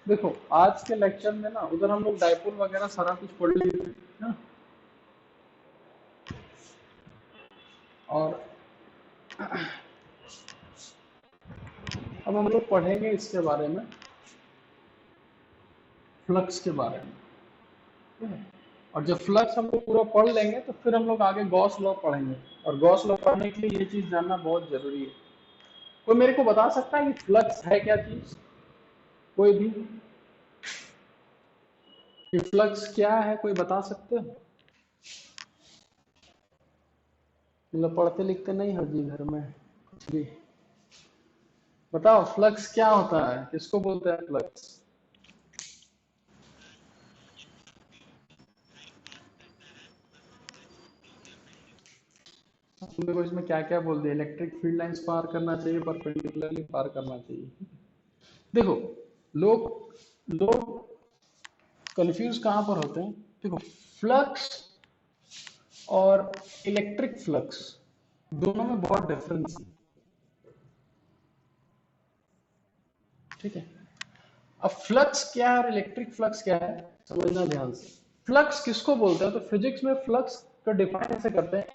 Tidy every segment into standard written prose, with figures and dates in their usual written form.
देखो आज के लेक्चर में ना उधर हम लोग डायपोल वगैरह सारा कुछ पढ़ लिए थे ना। और अब हम लोग पढ़ेंगे इसके बारे में, फ्लक्स के बारे में। ठीक है? और जब फ्लक्स हम लोग पूरा पढ़ लेंगे तो फिर हम लोग आगे गॉस लॉ पढ़ेंगे। और गॉस लॉ पढ़ने के लिए ये चीज जानना बहुत जरूरी है। कोई मेरे को बता सकता है कि फ्लक्स है क्या चीज? कोई भी कि फ्लक्स क्या है, कोई बता सकते हो? मतलब पढ़ते लिखते नहीं हो जी घर में कुछ भी? बताओ फ्लक्स क्या होता है, किसको बोलते हैं फ्लक्स? तुमने को इसमें क्या क्या बोल दिया? इलेक्ट्रिक फील्ड लाइंस पार करना चाहिए, परपेंडिकुलरली पार करना चाहिए। देखो लोग लोग कंफ्यूज कहां पर होते हैं। देखो फ्लक्स और इलेक्ट्रिक फ्लक्स दोनों में बहुत डिफरेंस है। ठीक है? अब फ्लक्स क्या है और इलेक्ट्रिक फ्लक्स क्या है, समझना ध्यान से। फ्लक्स किसको बोलते हैं? तो फिजिक्स में फ्लक्स का डिफाइन ऐसे करते हैं,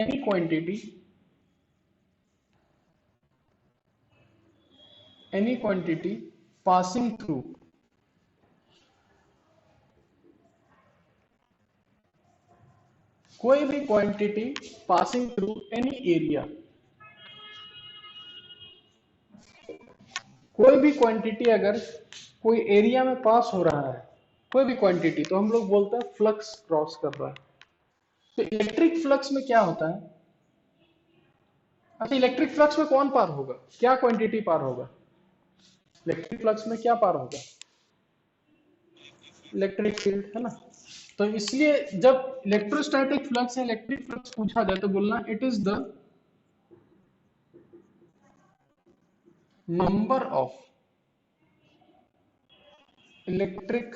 एनी क्वांटिटी पासिंग थ्रू, कोई भी quantity passing through any area, कोई भी क्वांटिटी अगर कोई एरिया में पास हो रहा है, कोई भी क्वांटिटी, तो हम लोग बोलते हैं फ्लक्स क्रॉस कर रहा है। तो इलेक्ट्रिक फ्लक्स में क्या होता है? अच्छा इलेक्ट्रिक फ्लक्स में कौन पार होगा, क्या क्वांटिटी पार होगा? इलेक्ट्रिक फ्लक्स में क्या पार होगा? इलेक्ट्रिक फील्ड है ना। तो इसलिए जब इलेक्ट्रोस्टैटिक फ्लक्स या इलेक्ट्रिक फ्लक्स पूछा जाए तो बोलना it is the number of electric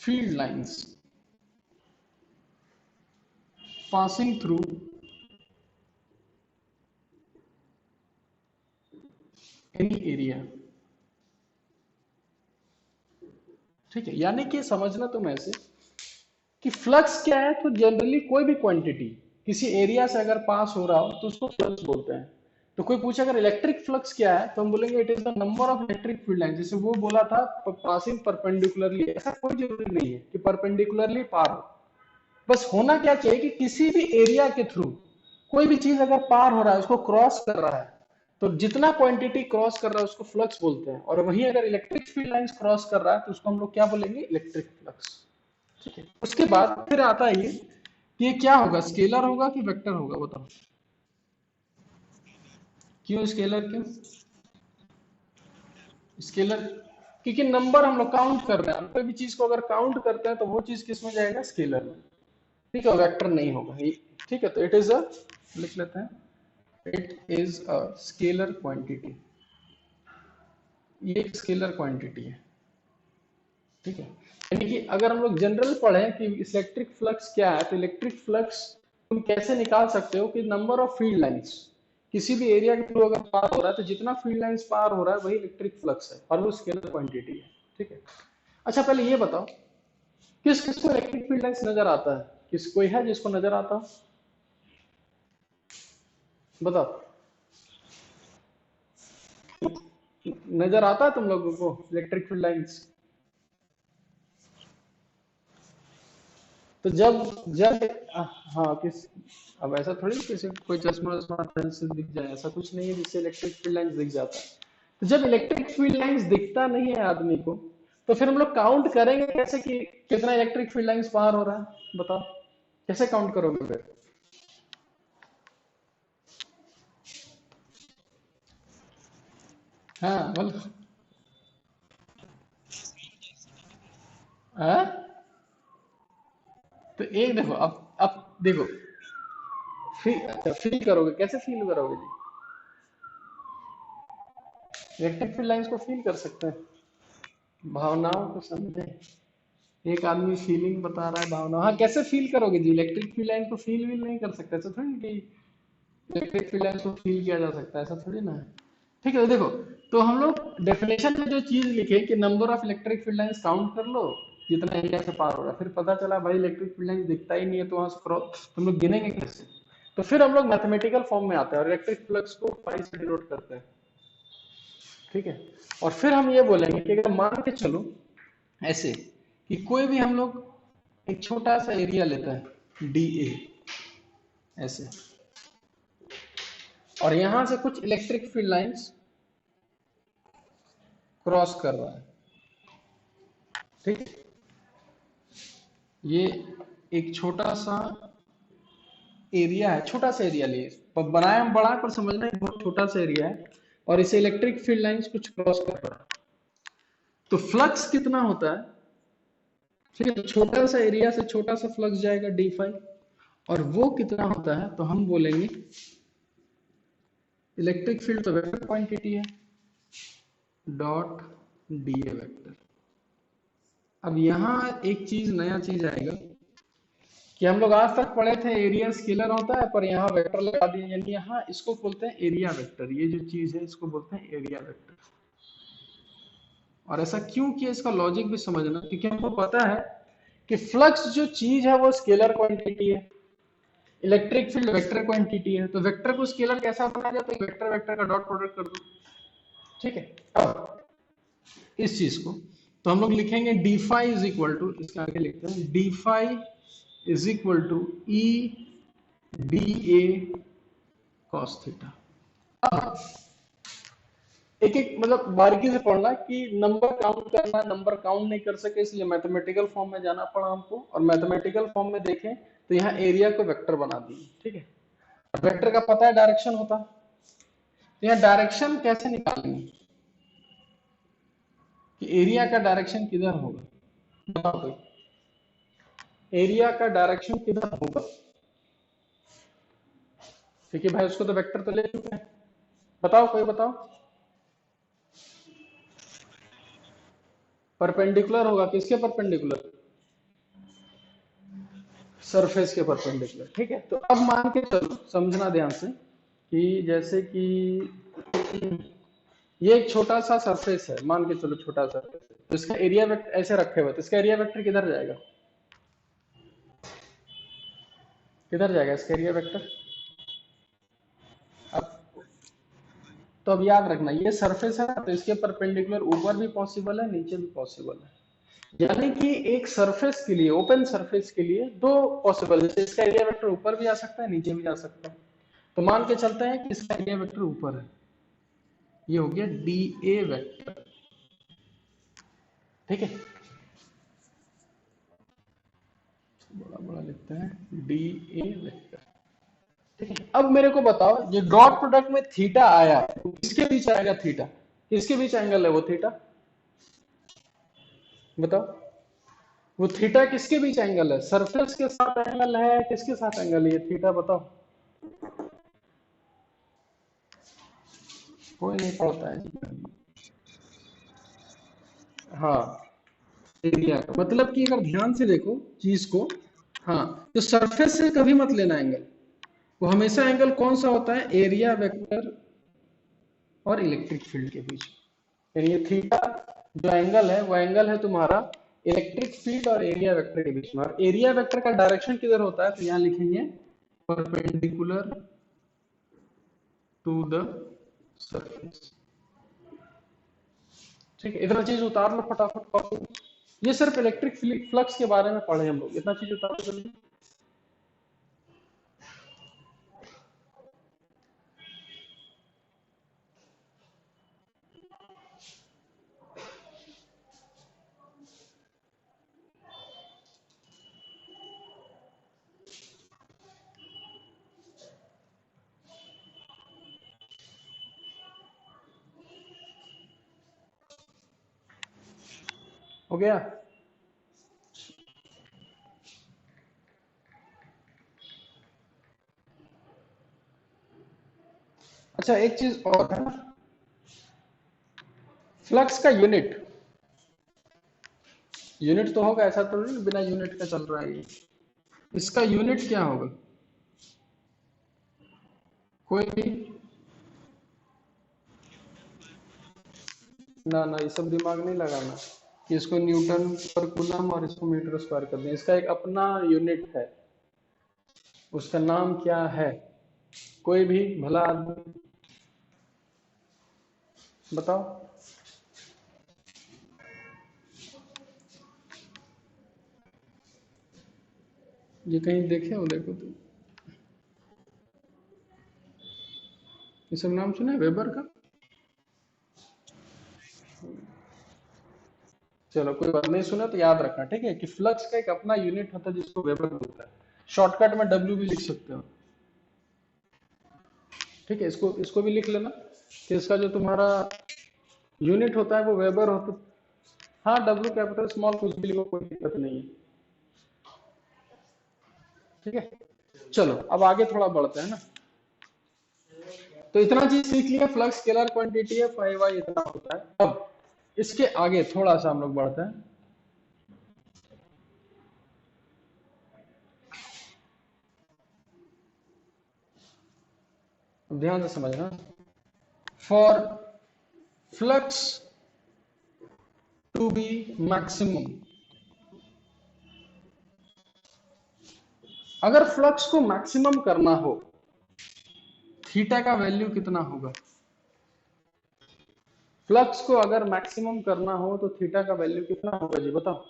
field lines passing through any area. ठीक है, यानी कि समझना तुम ऐसे कि फ्लक्स क्या है, तो जनरली कोई भी क्वांटिटी किसी एरिया से अगर पास हो रहा हो तो उसको फ्लक्स बोलते हैं। तो कोई पूछे अगर इलेक्ट्रिक फ्लक्स क्या है, तो हम बोलेंगे it is the number of electric field line. जैसे वो बोला था पासिंग परपेंडिकुलरली, ऐसा कोई जरूरी नहीं है कि परपेंडिकुलरली पार हो। बस होना क्या चाहिए कि किसी भी एरिया के थ्रू कोई भी चीज अगर पार हो रहा है, उसको क्रॉस कर रहा है, तो जितना क्वांटिटी क्रॉस कर रहा है उसको फ्लक्स बोलते हैं। और वही अगर इलेक्ट्रिक फील्ड लाइंस क्रॉस कर रहा है तो उसको हम लोग क्या बोलेंगे? Electric flux. ठीक है, उसके बाद फिर आता है ये कि ये क्या होगा, स्केलर होगा कि वेक्टर होगा, बताओ। क्यों स्केलर, क्यों स्केलर? क्योंकि नंबर हम लोग काउंट कर रहे हैं, कोई भी चीज को अगर काउंट करते हैं तो वो चीज किस में जाएगा? स्केलर में। ठीक है, वेक्टर नहीं होगा ये। ठीक है, तो इट इज अ, लिख लेते हैं, it is a scalar quantity. ये एक स्केलर क्वांटिटी है। ठीक है, यानी कि अगर हम लोग जनरल पढ़ें कि इलेक्ट्रिक फ्लक्स क्या है, तो इलेक्ट्रिक फ्लक्स तुम कैसे निकाल सकते हो कि नंबर ऑफ फील्ड लाइंस किसी भी एरिया के थ्रू अगर पार हो रहा है, तो जितना फील्ड लाइंस पार हो रहा है वही इलेक्ट्रिक फ्लक्स है और वो स्केलर क्वांटिटी है। ठीक है, अच्छा पहले ये बताओ, किस किस को इलेक्ट्रिक फील्ड लाइंस नजर आता है? किस कोई है जिसको नजर आता हो? बताओ, नजर आता है तुम लोगों को इलेक्ट्रिक फील्ड लाइंस? तो जब हाँ किस, अब ऐसा थोड़ी किसी को कोई चश्मा वश्मा पहन से दिख जाए, ऐसा कुछ नहीं है जिससे इलेक्ट्रिक फील्ड लाइंस दिख जाता है। तो जब इलेक्ट्रिक फील्ड लाइंस दिखता नहीं है आदमी को, तो फिर हम लोग काउंट करेंगे कैसे कि कितना इलेक्ट्रिक फील्ड लाइंस पार हो रहा है? बताओ कैसे काउंट करोगे फिर? हाँ बोलो। हाँ? तो एक देखो, अब देखो, फील करोगे, कैसे फील करोगे जी? इलेक्ट्रिक फील्ड लाइंस को फील कर सकते हैं, भावनाओं को समझे। एक आदमी फीलिंग बता रहा है, भावना, हाँ कैसे फील करोगे जी? इलेक्ट्रिक फील्ड लाइन को फील भी नहीं कर सकते, ऐसा थोड़ी कि इलेक्ट्रिक फील्ड लाइन को फील किया जा सकता है, ऐसा थोड़ी ना है। ठीक है, तो देखो, तो हम लोग डेफिनेशन में जो चीज लिखे कि number of electric field lines count कर लो जितना एरिया से पार हो रहा है, फिर पता चला भाई इलेक्ट्रिक फील्ड लाइंस दिखता ही नहीं है, तो वहां से क्रॉस हम लोग गिनेंगे कैसे? तो फिर हम लोग मैथमेटिकल फॉर्म में आते हैं और इलेक्ट्रिक फ्लक्स को पाई से डिनोट करते हैं, ठीक है। और फिर हम ये बोलेंगे कि अगर मान के चलो ऐसे कि कोई भी हम लोग एक छोटा सा एरिया लेता है डी ए ऐसे, और यहां से कुछ इलेक्ट्रिक फील्ड लाइंस क्रॉस कर रहा है, ठीक है। ये एक छोटा सा एरिया है, छोटा सा एरिया लिए बनाया हम बड़ा, पर समझना है बहुत छोटा सा एरिया है और इसे इलेक्ट्रिक फील्ड लाइंस कुछ क्रॉस कर रहा है। तो फ्लक्स कितना होता है, ठीक है, तो छोटा सा एरिया से छोटा सा फ्लक्स जाएगा डी फाई, और वो कितना होता है तो हम बोलेंगे इलेक्ट्रिक फील्ड तो वेक्टर क्वांटिटी है डॉट डी ए वेक्टर। अब यहां एक चीज नया चीज आएगा कि हम लोग आज तक पढ़े थे एरिया स्केलर होता है, पर यहाँ वेक्टर लगा दिए, यानी यहाँ इसको बोलते हैं एरिया वेक्टर। ये जो चीज है इसको बोलते हैं एरिया वेक्टर। और ऐसा क्यों किया इसका लॉजिक भी समझना, क्योंकि हमको पता है कि फ्लक्स जो चीज है वो स्केलर क्वांटिटी है, इलेक्ट्रिक फील्ड वेक्टर क्वांटिटी है। तो वेक्टर को स्केलर कैसा बनाया जाता है, वेक्टर वेक्टर का डॉट प्रोडक्ट कर दो, ठीक है। अब इस चीज को तो हम लोग लिखेंगे D phi is equal to, इसका आगे लिखते हैं D phi is equal to E D A cos theta. अब एक एक मतलब बारीकी से पढ़ना कि नंबर काउंट करना, नंबर काउंट नहीं कर सके इसलिए मैथमेटिकल फॉर्म में जाना पड़ा हमको, और मैथमेटिकल फॉर्म में देखें तो यहाँ एरिया को वेक्टर बना दिए, ठीक है। वेक्टर का पता है डायरेक्शन होता, तो यहाँ डायरेक्शन कैसे निकालेंगे कि एरिया का डायरेक्शन किधर होगा, बताओ कोई, एरिया का डायरेक्शन किधर होगा, क्योंकि भाई उसको तो वेक्टर तो ले चुके हैं, बताओ कोई बताओ। परपेंडिकुलर होगा, किसके परपेंडिकुलर, सरफेस के परपेंडिकुलर, ठीक है। तो अब मान के चलो, समझना ध्यान से कि जैसे कि ये एक छोटा सा सरफेस है, मान के चलो छोटा सा, तो इसका एरिया वेक्टर ऐसे रखे हुए, तो इसका एरिया वेक्टर किधर जाएगा, किधर जाएगा इसका एरिया वेक्टर। अब तो अब याद रखना ये सरफेस है, तो इसके परपेंडिकुलर ऊपर भी पॉसिबल है नीचे भी पॉसिबल है, यानी कि एक सरफेस के लिए, ओपन सरफेस के लिए दो पॉसिबल है, इसका एरिया वेक्टर ऊपर भी आ सकता है नीचे भी आ सकता है। तो मान के चलते हैं कि इसका एरिया वेक्टर ऊपर है, ये हो गया डी ए वेक्टर, ठीक है। बड़ा बड़ा लिखते हैं डी ए वेक्टर, ठीक है। अब मेरे को बताओ ये डॉट प्रोडक्ट में थीटा आया, तो किसके बीच आएगा थीटा, किसके बीच एंगल है वो थीटा, बताओ। वो थीटा किसके बीच एंगल है, सरफेस के साथ एंगल है, किसके साथ एंगल है ये थीटा, बताओ। कोई नहीं पढ़ता है। हाँ, एरिया का मतलब कि अगर ध्यान से देखो चीज को, हाँ, तो सरफेस से कभी मत लेना एंगल, वो हमेशा एंगल कौन सा होता है, एरिया वेक्टर और इलेक्ट्रिक फील्ड के बीच। यानी ये थीटा जो एंगल है वो एंगल है तुम्हारा इलेक्ट्रिक फील्ड और एरिया वेक्टर के बीच में, और एरिया वेक्टर का डायरेक्शन किधर होता है, तो यहाँ लिखेंगे परपेंडिकुलर टू द सरफेस, ठीक है। इतना चीज उतार लो फटाफट, ये सिर्फ इलेक्ट्रिक फ्लक्स के बारे में पढ़े हम लोग, इतना चीज उतार लो जल्दी। हो गया। अच्छा एक चीज और है, फ्लक्स का यूनिट, यूनिट तो होगा, ऐसा तो नहीं बिना यूनिट का चल रहा है ये, इसका यूनिट क्या होगा, कोई भी ना ना, ये सब दिमाग नहीं लगाना कि इसको न्यूटन पर कूलम और इसको मीटर स्क्वायर कर दें। इसका एक अपना यूनिट है, उसका नाम क्या है? कोई भी भला आदमी बताओ। ये कहीं देखे हो? देखो तो, ये सब नाम सुना है वेबर का? चलो कोई बात नहीं, सुना तो याद रखना, ठीक है, कि फ्लक्स का एक अपना यूनिट होता है जिसको वेबर बोलता है। शॉर्टकट में डब्ल्यू भी लिख सकते हो, ठीक है। इसको इसको भी लिख लेना कि इसका जो तुम्हारा यूनिट होता है वो वेबर होता। हाँ, डब्ल्यू कैपिटल स्मॉल कुछ भी लिखो, कोई दिक्कत नहीं है, ठीक है। चलो अब आगे थोड़ा बढ़ते हैं ना। तो इतना चीज सीख लिया, फ्लक्स स्केलर क्वांटिटी है, फाई वाई इतना होता है। अब इसके आगे थोड़ा सा हम लोग बढ़ते हैं। अब ध्यान से समझना, for flux to be maximum, अगर फ्लक्स को मैक्सिमम करना हो, थीटा का वैल्यू कितना होगा? फ्लक्स को अगर मैक्सिमम करना हो तो थीटा का वैल्यू कितना होगा जी, बताओ।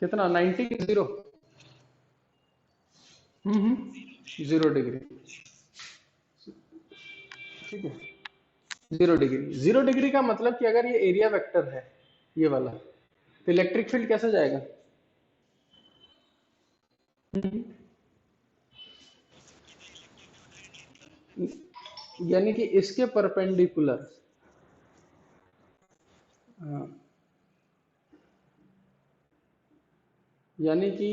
कितना, 90 की 0? 0 डिग्री, ठीक है। 0 डिग्री, 0 डिग्री का मतलब कि अगर ये एरिया वेक्टर है, ये वाला, तो इलेक्ट्रिक फील्ड कैसे जाएगा? हम्म, यानी कि इसके परपेंडिकुलर। यानी कि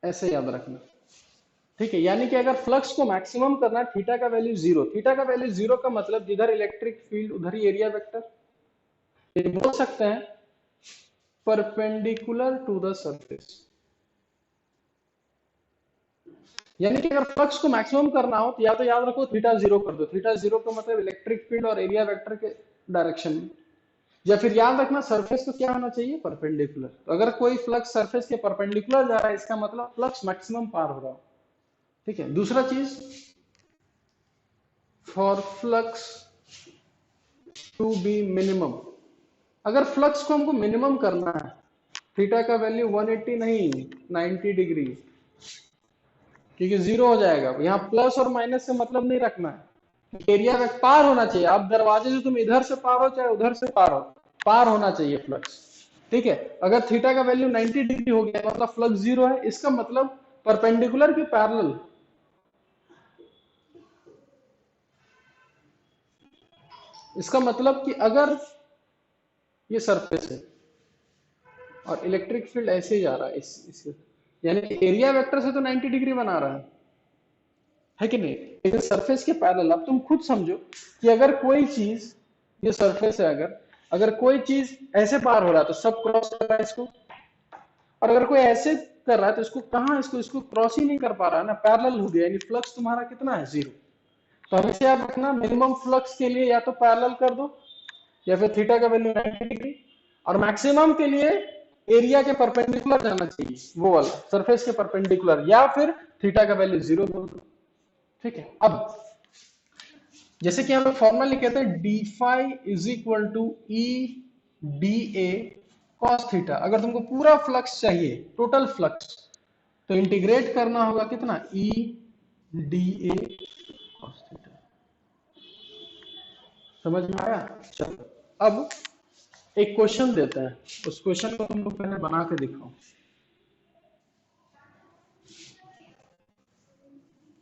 ऐसे याद रखना, ठीक है। यानी कि अगर फ्लक्स को मैक्सिमम करना है, थीटा का वैल्यू 0, थीटा का वैल्यू 0 का मतलब जिधर इलेक्ट्रिक फील्ड उधर ही एरिया वेक्टर। ये बोल सकते हैं परपेंडिकुलर टू द सरफेस। यानी कि अगर फ्लक्स को मैक्सिमम करना हो तो या तो याद रखो थीटा 0 कर दो, थीटा 0 का मतलब इलेक्ट्रिक फील्ड और एरिया वेक्टर के डायरेक्शन में। या फिर याद रखना सरफेस को क्या होना चाहिए, परपेंडिकुलर। तो अगर कोई फ्लक्स सरफेस के परपेंडिकुलर जा रहा है, इसका मतलब फ्लक्स मैक्सिमम पार हो रहा है, ठीक है। दूसरा चीज, for flux to be minimum, अगर फ्लक्स को हमको मिनिमम करना है, थीटा का वैल्यू 180 नहीं, 90 डिग्री, क्योंकि 0 हो जाएगा। यहाँ प्लस और माइनस से मतलब नहीं रखना है, एरिया में पार होना चाहिए। आप दरवाजे से तुम इधर से पार हो चाहे उधर से पार हो, पार होना चाहिए फ्लक्स, ठीक है। अगर थीटा का वैल्यू 90 डिग्री हो गया मतलब फ्लक्स 0 है, इसका मतलब परपेंडिकुलर की पैरेलल। इसका मतलब कि अगर ये सरफेस है और इलेक्ट्रिक फील्ड ऐसे ही जा रहा है इस यानी एरिया वेक्टर से तो 90 डिग्री बना रहा है कि नहीं, लेकिन सरफेस के पैरेलल। अब तुम खुद समझो कि अगर कोई चीज, ये सरफेस है, अगर अगर कोई चीज ऐसे पार हो रहा है तो सब क्रॉस कर रहा है इसको, और अगर कोई ऐसे कर रहा है तो इसको कहां, इसको इसको क्रॉस ही नहीं कर पा रहा है ना, पैरेलल हो गया, यानी फ्लक्स तुम्हारा कितना है, 0। तो हमेशा याद रखना, मिनिमम फ्लक्स के लिए या तो पैरेलल कर दो या फिर थीटा का वैल्यू 90 डिग्री, और मैक्सिमम के लिए एरिया के परपेंडिकुलर जाना चाहिए, वो वाला सरफेस के परपेंडिकुलर, या फिर थीटा का वैल्यू 0 बोल दो, ठीक है। अब जैसे कि हम लोग फॉर्मूला लिखे थे, D phi is equal to E D A cos theta. अगर तुमको पूरा फ्लक्स चाहिए, टोटल फ्लक्स, तो इंटीग्रेट करना होगा कितना, ई डी ए कॉस थीटा। समझ में आया? चलो अब एक क्वेश्चन देते हैं, उस क्वेश्चन को तुम लोग पहले बना के दिखाओ।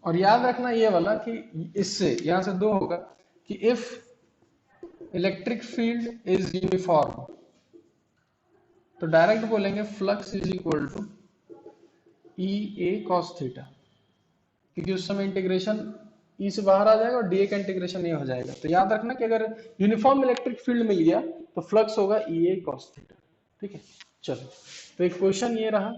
और याद रखना ये वाला कि इससे यहां से दो होगा कि if electric field is uniform, तो डायरेक्ट बोलेंगे flux is equal to E A cos theta, क्योंकि उस समय इंटीग्रेशन ई से बाहर आ जाएगा और डी ए का इंटीग्रेशन ए हो जाएगा। तो याद रखना कि अगर यूनिफॉर्म इलेक्ट्रिक फील्ड मिल गया तो फ्लक्स होगा ई ए कॉस थीटा, ठीक है। चलो तो एक क्वेश्चन ये रहा,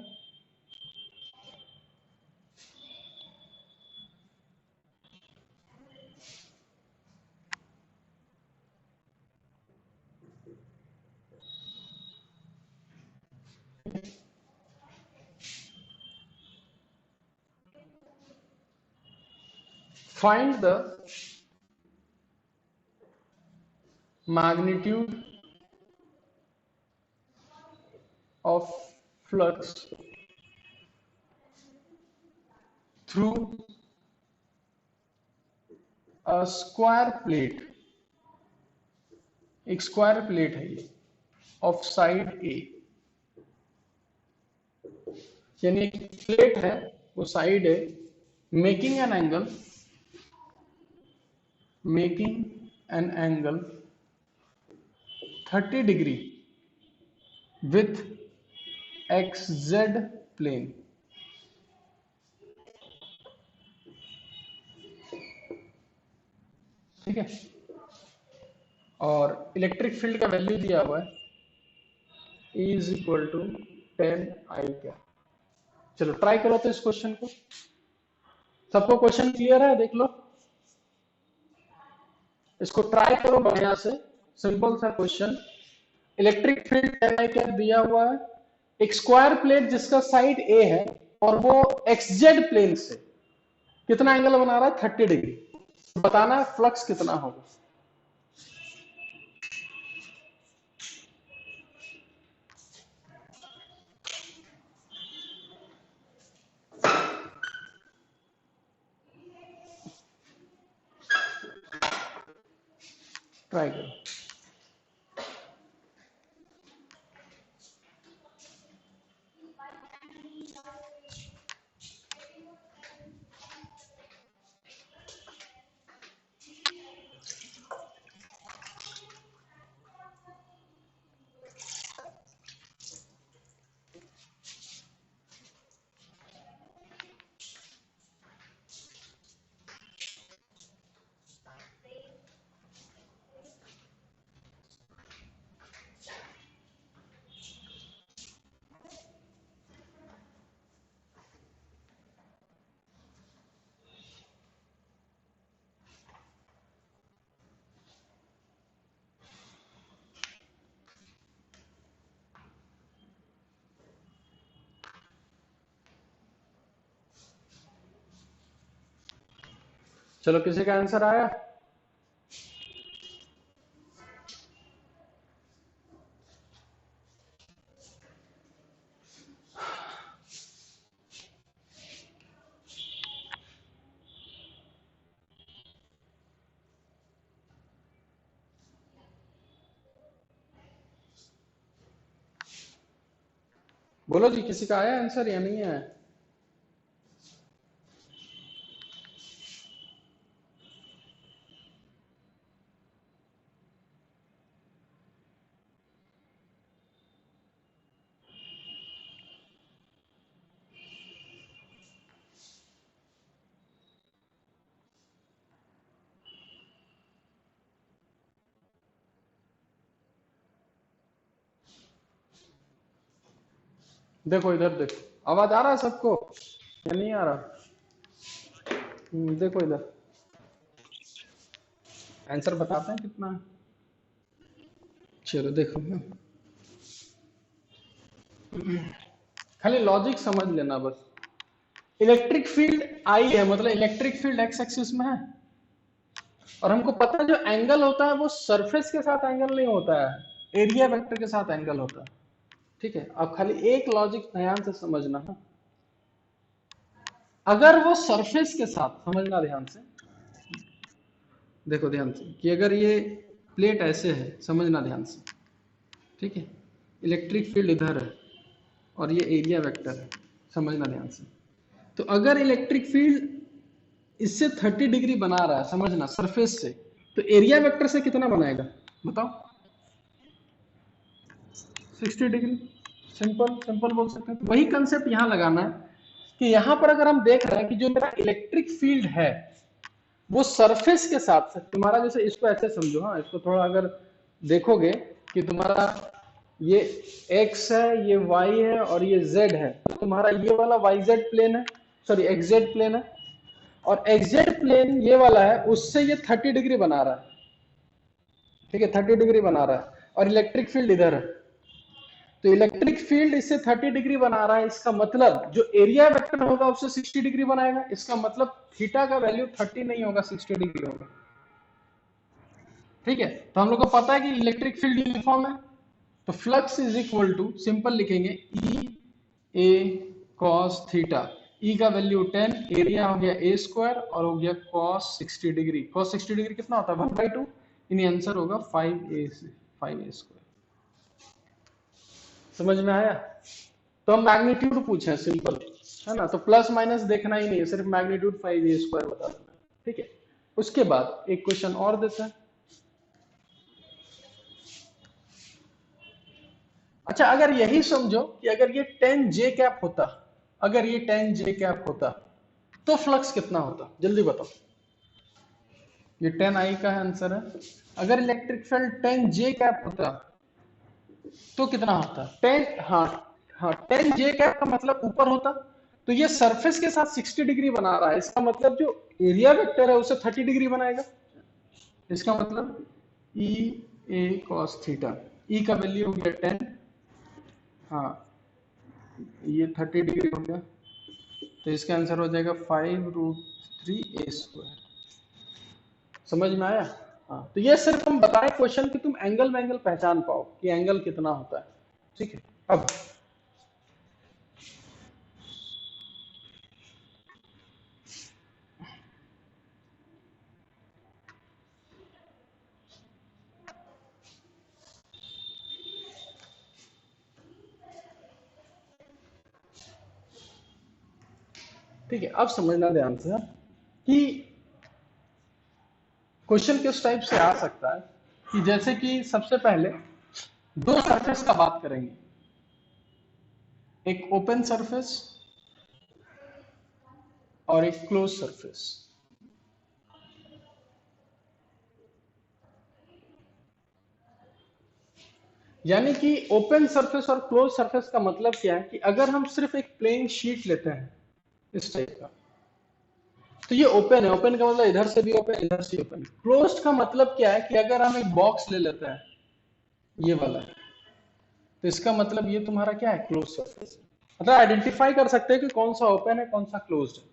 find the magnitude of flux through a square plate, एक स्क्वायर प्लेट है ये, ऑफ साइड ए, यानी प्लेट है वो साइड है, making an angle 30 degree with XZ plane. ठीक है, और इलेक्ट्रिक फील्ड का वैल्यू दिया हुआ है E is equal to 10I क्या। चलो ट्राई करो तो इस क्वेश्चन को। सबको क्वेश्चन क्लियर है? देख लो, इसको ट्राई करो बढ़िया से। सिंपल सा क्वेश्चन, इलेक्ट्रिक फील्ड 10I क्या दिया हुआ है, एक स्क्वायर प्लेट जिसका साइड ए है और वो XZ प्लेन से कितना एंगल बना रहा है, 30 डिग्री। बताना है फ्लक्स कितना होगा। ट्राई करो। चलो किसी का आंसर आया? बोलो जी, किसी का आया आंसर या नहीं आया? देखो इधर, देखो आवाज आ रहा है सबको या नहीं आ रहा? देखो इधर, आंसर बताते हैं कितना है। चलो देखो, खाली लॉजिक समझ लेना बस। इलेक्ट्रिक फील्ड आई है, मतलब इलेक्ट्रिक फील्ड एक्स एक्सिस में है, और हमको पता है जो एंगल होता है वो सरफेस के साथ एंगल नहीं होता है, एरिया वेक्टर के साथ एंगल होता है। ठीक है, अब खाली एक लॉजिक ध्यान से समझना है, अगर वो सरफेस के साथ, समझना ध्यान से, देखो ध्यान से कि अगर ये प्लेट ऐसे है, समझना ध्यान से, ठीक है, इलेक्ट्रिक फील्ड इधर है और ये एरिया वेक्टर है, समझना ध्यान से। तो अगर इलेक्ट्रिक फील्ड इससे 30 डिग्री बना रहा है, समझना, सरफेस से, तो एरिया वेक्टर से कितना बनाएगा बताओ? 60 डिग्री। सिंपल सिंपल बोल सकते हैं। वही कंसेप्ट यहां लगाना है कि यहां पर अगर हम देख रहे हैं कि जो मेरा इलेक्ट्रिक फील्ड है वो सरफेस के साथ, तुम्हारा जैसे इसको ऐसे समझो, हाँ इसको थोड़ा अगर देखोगे कि तुम्हारा ये x है, ये y है और ये z है, तो तुम्हारा ये वाला yz प्लेन है, सॉरी xz प्लेन है, और xz प्लेन ये वाला है, उससे ये 30 डिग्री बना रहा है। ठीक है, 30 डिग्री बना रहा है। और इलेक्ट्रिक फील्ड इधर है, तो इलेक्ट्रिक फील्ड इससे 30 डिग्री बना रहा है, इसका मतलब जो एरिया वेक्टर होगा उससे 60 डिग्री बनाएगा, इसका मतलब थीटा का वैल्यू 30 नहीं होगा, 60 डिग्री होगा। ठीक है, तो हम लोग को पता है कि इलेक्ट्रिक फील्ड यूनिफॉर्म है, तो flux is equal to, simple लिखेंगे, ई ए कॉस थीटा, ई का वैल्यू 10, एरिया हो गया ए स्क्वायर और हो गया कॉस 60 डिग्री। कॉस 60 डिग्री कितना होता है 1/2, यानी आंसर होगा 5a स्क्वायर। समझ में आया? तो हम मैग्नीट्यूड पूछे सिंपल, है ना, तो प्लस माइनस देखना ही नहीं है, सिर्फ मैग्नीट्यूड 5a स्क्वायर बता देना। ठीक है, उसके बाद एक क्वेश्चन और देते हैं। अच्छा, अगर यही समझो कि अगर ये 10 जे कैप होता, अगर ये 10 जे कैप होता तो फ्लक्स कितना होता, जल्दी बताओ। ये 10 आई का आंसर है। अगर इलेक्ट्रिक फील्ड 10 जे कैप होता तो कितना होता 10, हाँ हाँ, 10 जे कैप का मतलब ऊपर होता, तो ये सरफेस के साथ 60 डिग्री बना रहा है, इसका मतलब जो एरिया वेक्टर है उसे 30 डिग्री बनाएगा। इसका मतलब ई ए कॉस थीटा, ई का वैल्यू हो गया 10, हाँ ये 30 डिग्री हो गया, तो इसका आंसर हो जाएगा 5√3a²। समझ में आया? हाँ, तो ये सिर्फ हम बताएं क्वेश्चन कि तुम एंगल में एंगल पहचान पाओ कि एंगल कितना होता है। ठीक है, अब ठीक है, अब समझना ध्यान से कि क्वेश्चन किस टाइप से आ सकता है, कि जैसे कि सबसे पहले दो सरफेस का बात करेंगे, एक ओपन सरफेस और एक क्लोज सरफेस। यानी कि ओपन सरफेस और क्लोज सरफेस का मतलब क्या है कि अगर हम सिर्फ एक प्लेन शीट लेते हैं इस टाइप का, तो ये ओपन है, ओपन का मतलब इधर से भी ओपन इधर से ओपन। क्लोज्ड का मतलब क्या है कि अगर हम एक बॉक्स ले लेते हैं ये वाला, तो इसका मतलब ये तुम्हारा क्या है, क्लोज सरफेस। मतलब आइडेंटिफाई कर सकते हैं कि कौन सा ओपन है कौन सा क्लोज्ड है।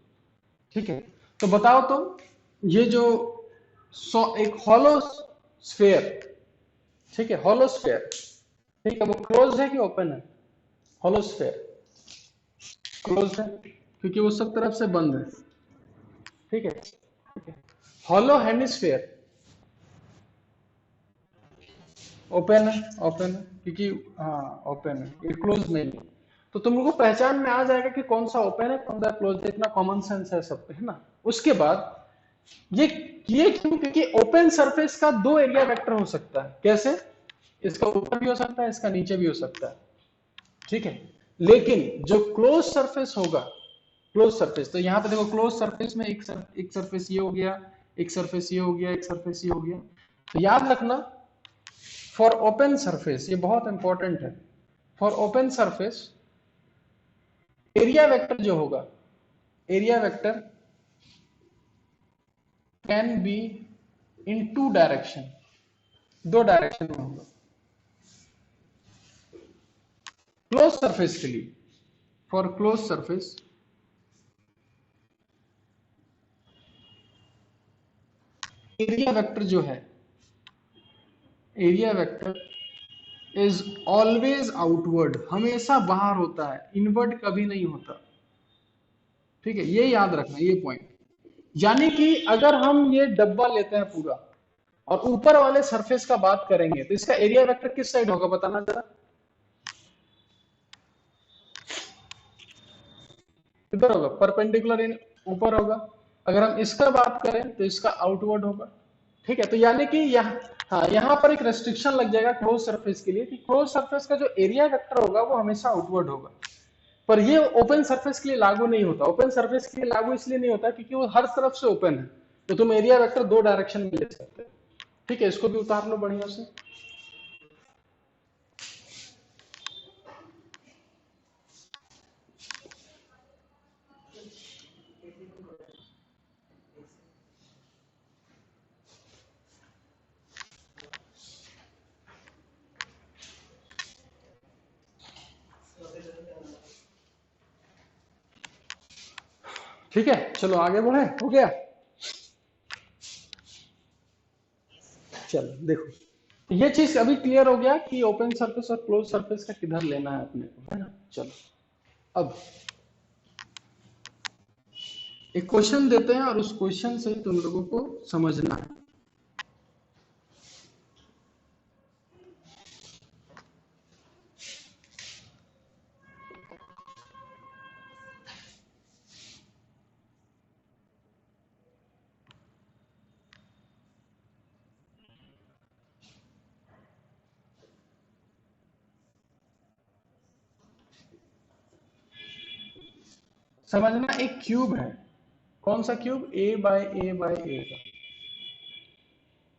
ठीक है, तो बताओ तो ये जो एक हॉलो स्फेयर, ठीक है, हॉलो स्फेयर, ठीक है, वो क्लोज है कि ओपन है? हॉलो स्फेयर क्लोज है क्योंकि वो सब तरफ से बंद है। ठीक है, हॉलो हेमिस्फेयर ओपन है, ओपन है क्योंकि, हाँ ओपन है, ये क्लोज नहीं है। तो तुम लोग को पहचान में आ जाएगा कि कौन सा ओपन है कौन सा क्लोज है, इतना कॉमन सेंस है सब पे, है ना। उसके बाद ये क्यों, क्योंकि ओपन सरफेस का दो एरिया वेक्टर हो सकता है। कैसे? इसका ऊपर भी हो सकता है, इसका नीचे भी हो सकता है। ठीक है, लेकिन जो क्लोज सरफेस होगा, क्लोज सरफेस, तो यहां पे देखो क्लोज सरफेस में एक सरफेस ये हो गया, एक सरफेस ये हो गया, एक सरफेस ये हो गया। तो याद रखना, फॉर ओपन सरफेस, ये बहुत इंपॉर्टेंट है, for open surface area vector जो होगा, area vector can be in two direction, दो डायरेक्शन में होगा क्लोज सरफेस के लिए। For close surface area vector जो है, area vector is always outward, हमेशा बाहर होता है, इनवर्ड कभी नहीं होता। ठीक है, ये याद रखना ये पॉइंट। यानी कि अगर हम ये डब्बा लेते हैं पूरा और ऊपर वाले सरफेस का बात करेंगे तो इसका एरिया वेक्टर किस साइड होगा बताना जरा। किधर होगा? परपेंडिकुलर इन, ऊपर होगा। अगर हम इसका बात करें तो इसका आउटवर्ड होगा। ठीक है, तो यानी कि यहाँ, हाँ यहाँ पर एक रेस्ट्रिक्शन लग जाएगा क्लोज सरफेस के लिए कि क्लोज सरफेस का जो एरिया वेक्टर होगा वो हमेशा आउटवर्ड होगा। पर ये ओपन सरफेस के लिए लागू नहीं होता। ओपन सरफेस के लिए लागू इसलिए नहीं होता क्योंकि वो हर तरफ से ओपन है, तो तुम एरिया वेक्टर दो डायरेक्शन में ले सकते हो। ठीक है, इसको भी उतार लो बढ़िया से। ठीक है, चलो आगे बढ़े, हो गया। चलो देखो, ये चीज अभी क्लियर हो गया कि ओपन सरफेस और क्लोज सरफेस का किधर लेना है अपने को, है ना। चलो अब एक क्वेश्चन देते हैं और उस क्वेश्चन से तुम लोगों को समझना है। समझना, एक क्यूब है, कौन सा cube, A by A by A का,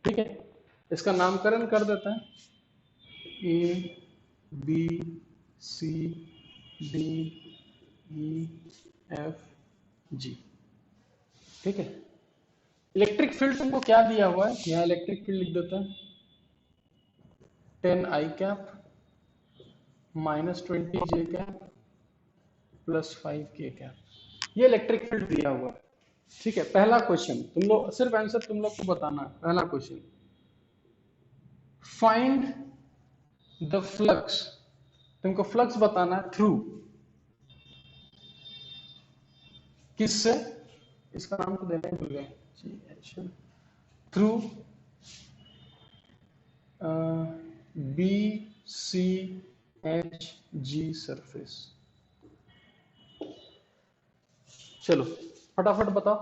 ठीक है। इसका नामकरण कर देते हैं, A B C D E F G, ठीक है। इलेक्ट्रिक फील्ड तुमको क्या दिया हुआ है, यहाँ इलेक्ट्रिक फील्ड लिख देते हैं, 10 आई कैप -20 जे कैप +5 के कैप, ये इलेक्ट्रिक फील्ड दिया हुआ है, ठीक है। पहला क्वेश्चन तुम लोग सिर्फ आंसर तुम लोग को बताना है। पहला क्वेश्चन, फाइंड द फ्लक्स, तुमको फ्लक्स बताना है थ्रू, किससे, इसका नाम तो देना ही भूल गए, through B C H G surface. चलो फटाफट बताओ,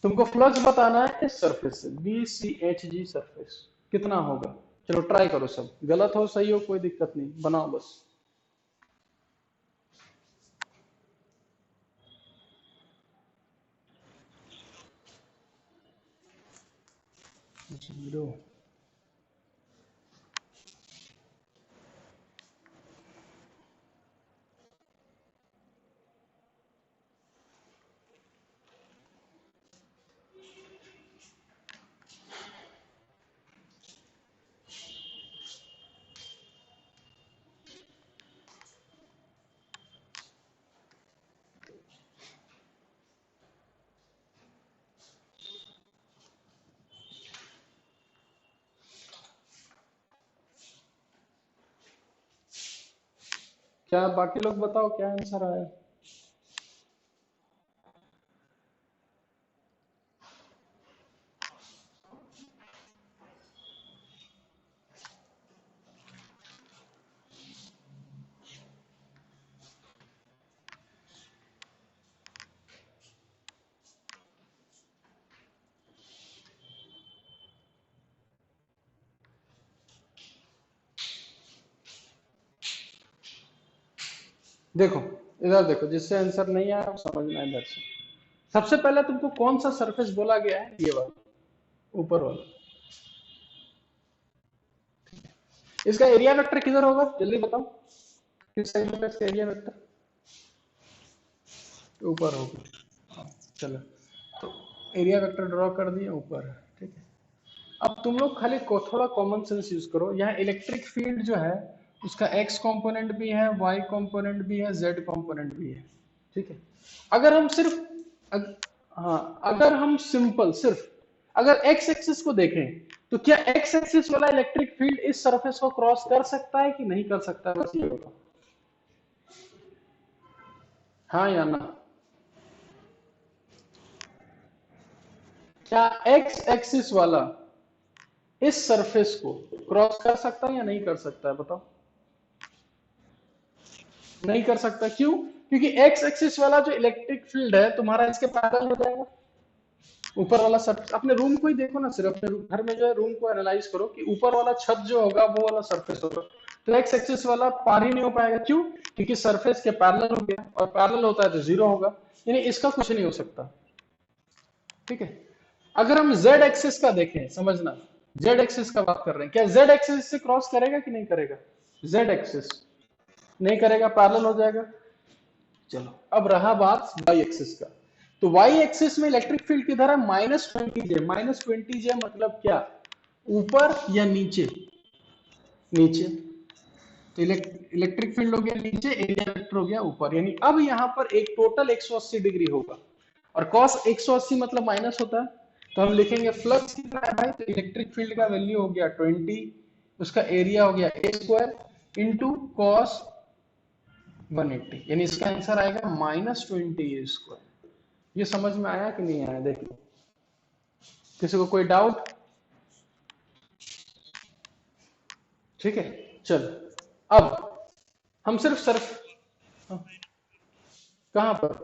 तुमको फ्लक्स बताना है इस सरफेस से, B C H G surface, कितना होगा। चलो ट्राई करो, सब गलत हो सही हो कोई दिक्कत नहीं, बनाओ बस। 0। क्या बाकी लोग बताओ क्या आंसर आया। देखो इधर देखो, जिससे आंसर नहीं आया वो समझना है इधर से। सबसे पहले तुमको कौन सा सरफेस बोला गया है, ये वाला, ऊपर वाला। इसका एरिया वेक्टर किधर होगा, जल्दी बताओ, किस साइड होगा इसका एरिया वेक्टर, ऊपर होगा। हाँ, चलो तो एरिया वेक्टर ड्रॉ कर दिया, ऊपर है, ठीक है। अब तुम लोग खाली को थोड़ा कॉमन सेंस यूज करो, यहाँ इलेक्ट्रिक फील्ड जो है उसका एक्स कंपोनेंट भी है, वाई कंपोनेंट भी है, जेड कंपोनेंट भी है, ठीक है। अगर हम सिर्फ हाँ, अगर हम सिंपल सिर्फ अगर एक्स एक्सिस को देखें तो क्या एक्स एक्सिस वाला इलेक्ट्रिक फील्ड इस सरफेस को क्रॉस कर सकता है कि नहीं कर सकता है, बस ये बताओ, हाँ या ना। क्या एक्स एक्सिस वाला इस सरफेस को क्रॉस कर सकता है या नहीं कर सकता है, बताओ। नहीं कर सकता, क्यों, क्योंकि एक्स एक्सिस वाला जो इलेक्ट्रिक फील्ड है तुम्हारा इसके पैरेलल हो जाएगा। ऊपर वाला सरफेस, अपने रूम को ही देखो ना, सिर्फ अपने घर में जो है रूम को एनालाइज करो कि ऊपर वाला छत जो होगा वो वाला सरफेस होगा, तो एक्स एक्सिस वाला पार ही नहीं हो पाएगा, क्यों, क्योंकि सरफेस के पैरेलल हो गया, और पैरेलल होता है तो जीरो होगा, यानी इसका कुछ नहीं हो सकता, ठीक है। अगर हम जेड एक्सिस का देखें, समझना, जेड एक्सिस का बात कर रहे हैं, क्या जेड एक्सिस से क्रॉस करेगा कि नहीं करेगा, जेड एक्सिस नहीं करेगा, पैरेलल हो जाएगा। चलो अब रहा बात वाई एक्सिस का, तो वाई एक्सिस में इलेक्ट्रिक फील्ड किधर है, -20 जे, -20 जे मतलब क्या, ऊपर या नीचे, नीचे, इलेक्ट्रिक फील्ड हो गया नीचे, एरिया वेक्टर हो गया ऊपर, यानी अब यहाँ पर एक टोटल 180 डिग्री होगा, और कॉस 180 मतलब माइनस होता है, तो हम लिखेंगे फ्लक्स कितना है भाई, तो इलेक्ट्रिक फील्ड का वैल्यू हो गया 20, उसका एरिया हो गया ए स्क्वायर इंटू कॉस 180, यानी इसका आंसर आएगा -20 ए स्क्वायर। ये समझ में आया कि नहीं आया, देखिए किसी को कोई डाउट? ठीक है, चल अब हम सिर्फ सर्फ, कहां पर,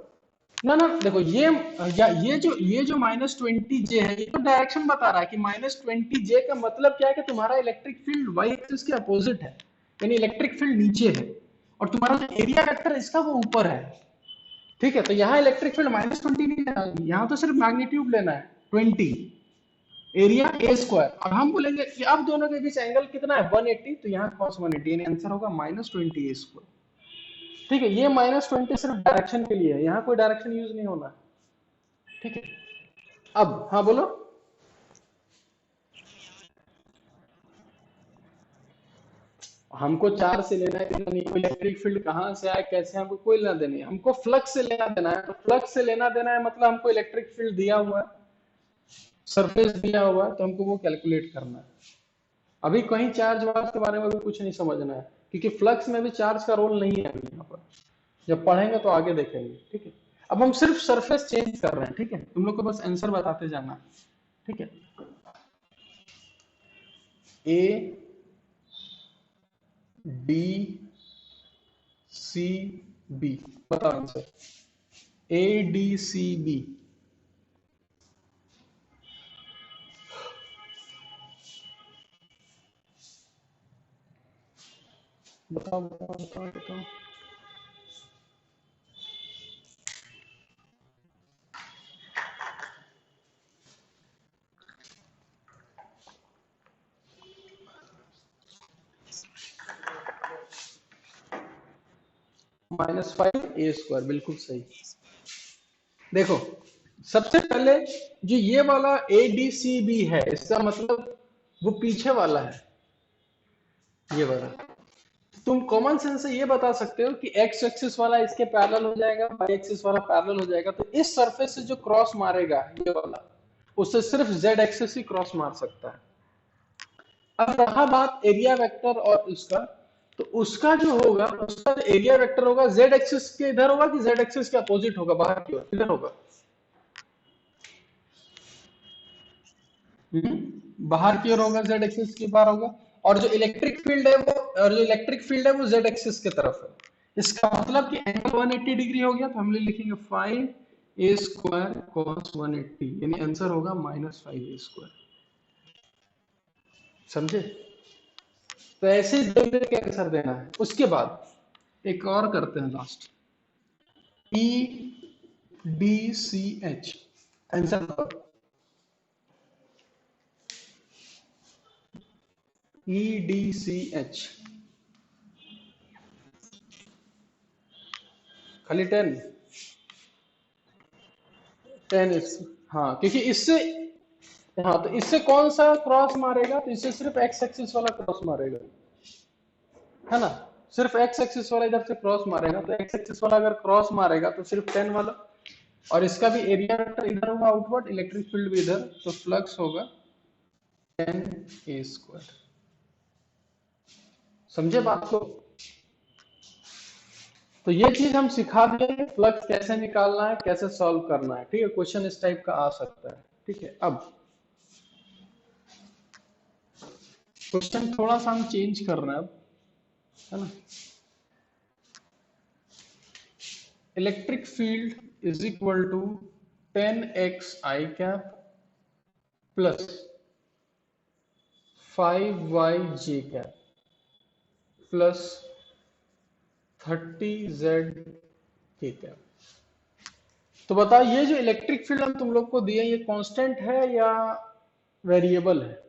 ना ना देखो ये, या ये जो -20 जे है, ये तो डायरेक्शन बता रहा है कि -20 जे का मतलब क्या है कि तुम्हारा इलेक्ट्रिक फील्ड वाई एक्सिस के अपोजिट है, यानी इलेक्ट्रिक फील्ड नीचे है, और तुम्हारा जो एरिया वेक्टर है इसका वो ऊपर है। ठीक है, तो यहाँ इलेक्ट्रिक फील्ड -20 नहीं लेना, यहाँ तो सिर्फ मैग्नीट्यूड लेना है 20, एरिया ए स्क्वायर, और हम बोलेंगे कि अब दोनों के बीच एंगल कितना है 180, तो यहाँ cos 180, यानी आंसर होगा -20 ए स्क्वायर। ठीक है, ये -20 सिर्फ डायरेक्शन के लिए है, यहाँ कोई डायरेक्शन यूज नहीं होना। ठीक है, अब हाँ बोलो। हमको चार से लेना है कि नहीं, इलेक्ट्रिक फील्ड कहाँ से आए कैसे, हमको कोई लेना देना है, हमको फ्लक्स से लेना देना है, तो फ्लक्स से लेना देना है मतलब हमको इलेक्ट्रिक फील्ड दिया हुआ है, सरफेस दिया हुआ है, तो हमको वो कैलकुलेट करना है। अभी कहीं चार्ज वार्ज के बारे में भी कुछ नहीं समझना है, क्योंकि फ्लक्स में भी चार्ज का रोल नहीं है अभी यहाँ पर, जब पढ़ेंगे तो आगे देखेंगे। ठीक है, अब हम सिर्फ सरफेस चेंज कर रहे हैं, ठीक है, तुम लोग को बस आंसर बताते जाना। ठीक है, ए डी सी बी, बताओ answer, A D C B, बताओ बताओ बताओ बताओ। -5 a स्क्वायर, बिल्कुल सही। देखो सबसे पहले जो ये वाला ए डी सी बी है, इसका मतलब वो पीछे वाला है, ये वाला। तुम कॉमन सेंस से ये बता सकते हो कि एक्स एक्सिस वाला इसके पैरेलल हो जाएगा, वाई एक्सिस वाला पैरेलल हो जाएगा, तो इस सरफेस से जो क्रॉस मारेगा ये वाला, उससे सिर्फ जेड एक्सिस ही क्रॉस मार सकता है। अब रहा बात एरिया वेक्टर और उसका, तो उसका जो होगा, उसका एरिया वेक्टर होगा जेड एक्सिस के इधर होगा कि जेड एक्सिस के अपोजिट होगा, बाहर की ओर इधर होगा, बाहर की ओर होगा, जेड एक्सिस के बाहर होगा, और जो इलेक्ट्रिक फील्ड है वो, और जो इलेक्ट्रिक फील्ड है वो जेड एक्सिस की तरफ है। इसका मतलब कि एंगल 180 डिग्री हो गया, तो हम लिखेंगे 5 a स्क्वायर cos 180, यानी आंसर होगा -5 a स्क्वायर। समझे? तो ऐसे दे दे के आंसर देना है। उसके बाद एक और करते हैं last, E D C H, answer E D C H, खाली 10, 10 हाँ, क्योंकि इससे, हाँ तो इससे कौन सा क्रॉस मारेगा, तो इससे सिर्फ एक्स एक्सिस वाला क्रॉस मारेगा, है ना, सिर्फ एक्स एक्सिस वाला इधर से क्रॉस मारेगा, तो एक्स एक्सिस वाला अगर क्रॉस मारेगा तो सिर्फ 10 वाला, और इसका भी एरिया वेक्टर इधर होगा आउटवर्ड, इलेक्ट्रिक फील्ड भी इधर, तो फ्लक्स होगा 10 a स्क्वायर। समझे बात को? तो ये चीज हम सिखा देंगे, फ्लक्स कैसे निकालना है, कैसे सॉल्व करना है। ठीक है, क्वेश्चन इस टाइप का आ सकता है। ठीक है, अब क्वेश्चन थोड़ा सा हम चेंज कर रहे हैं अब, है ना। Electric field is equal to 10x I cap plus 5y J cap plus 30z K cap. तो बताओ ये जो इलेक्ट्रिक फील्ड हम तुम लोग को दिए, ये कांस्टेंट है या वेरिएबल है?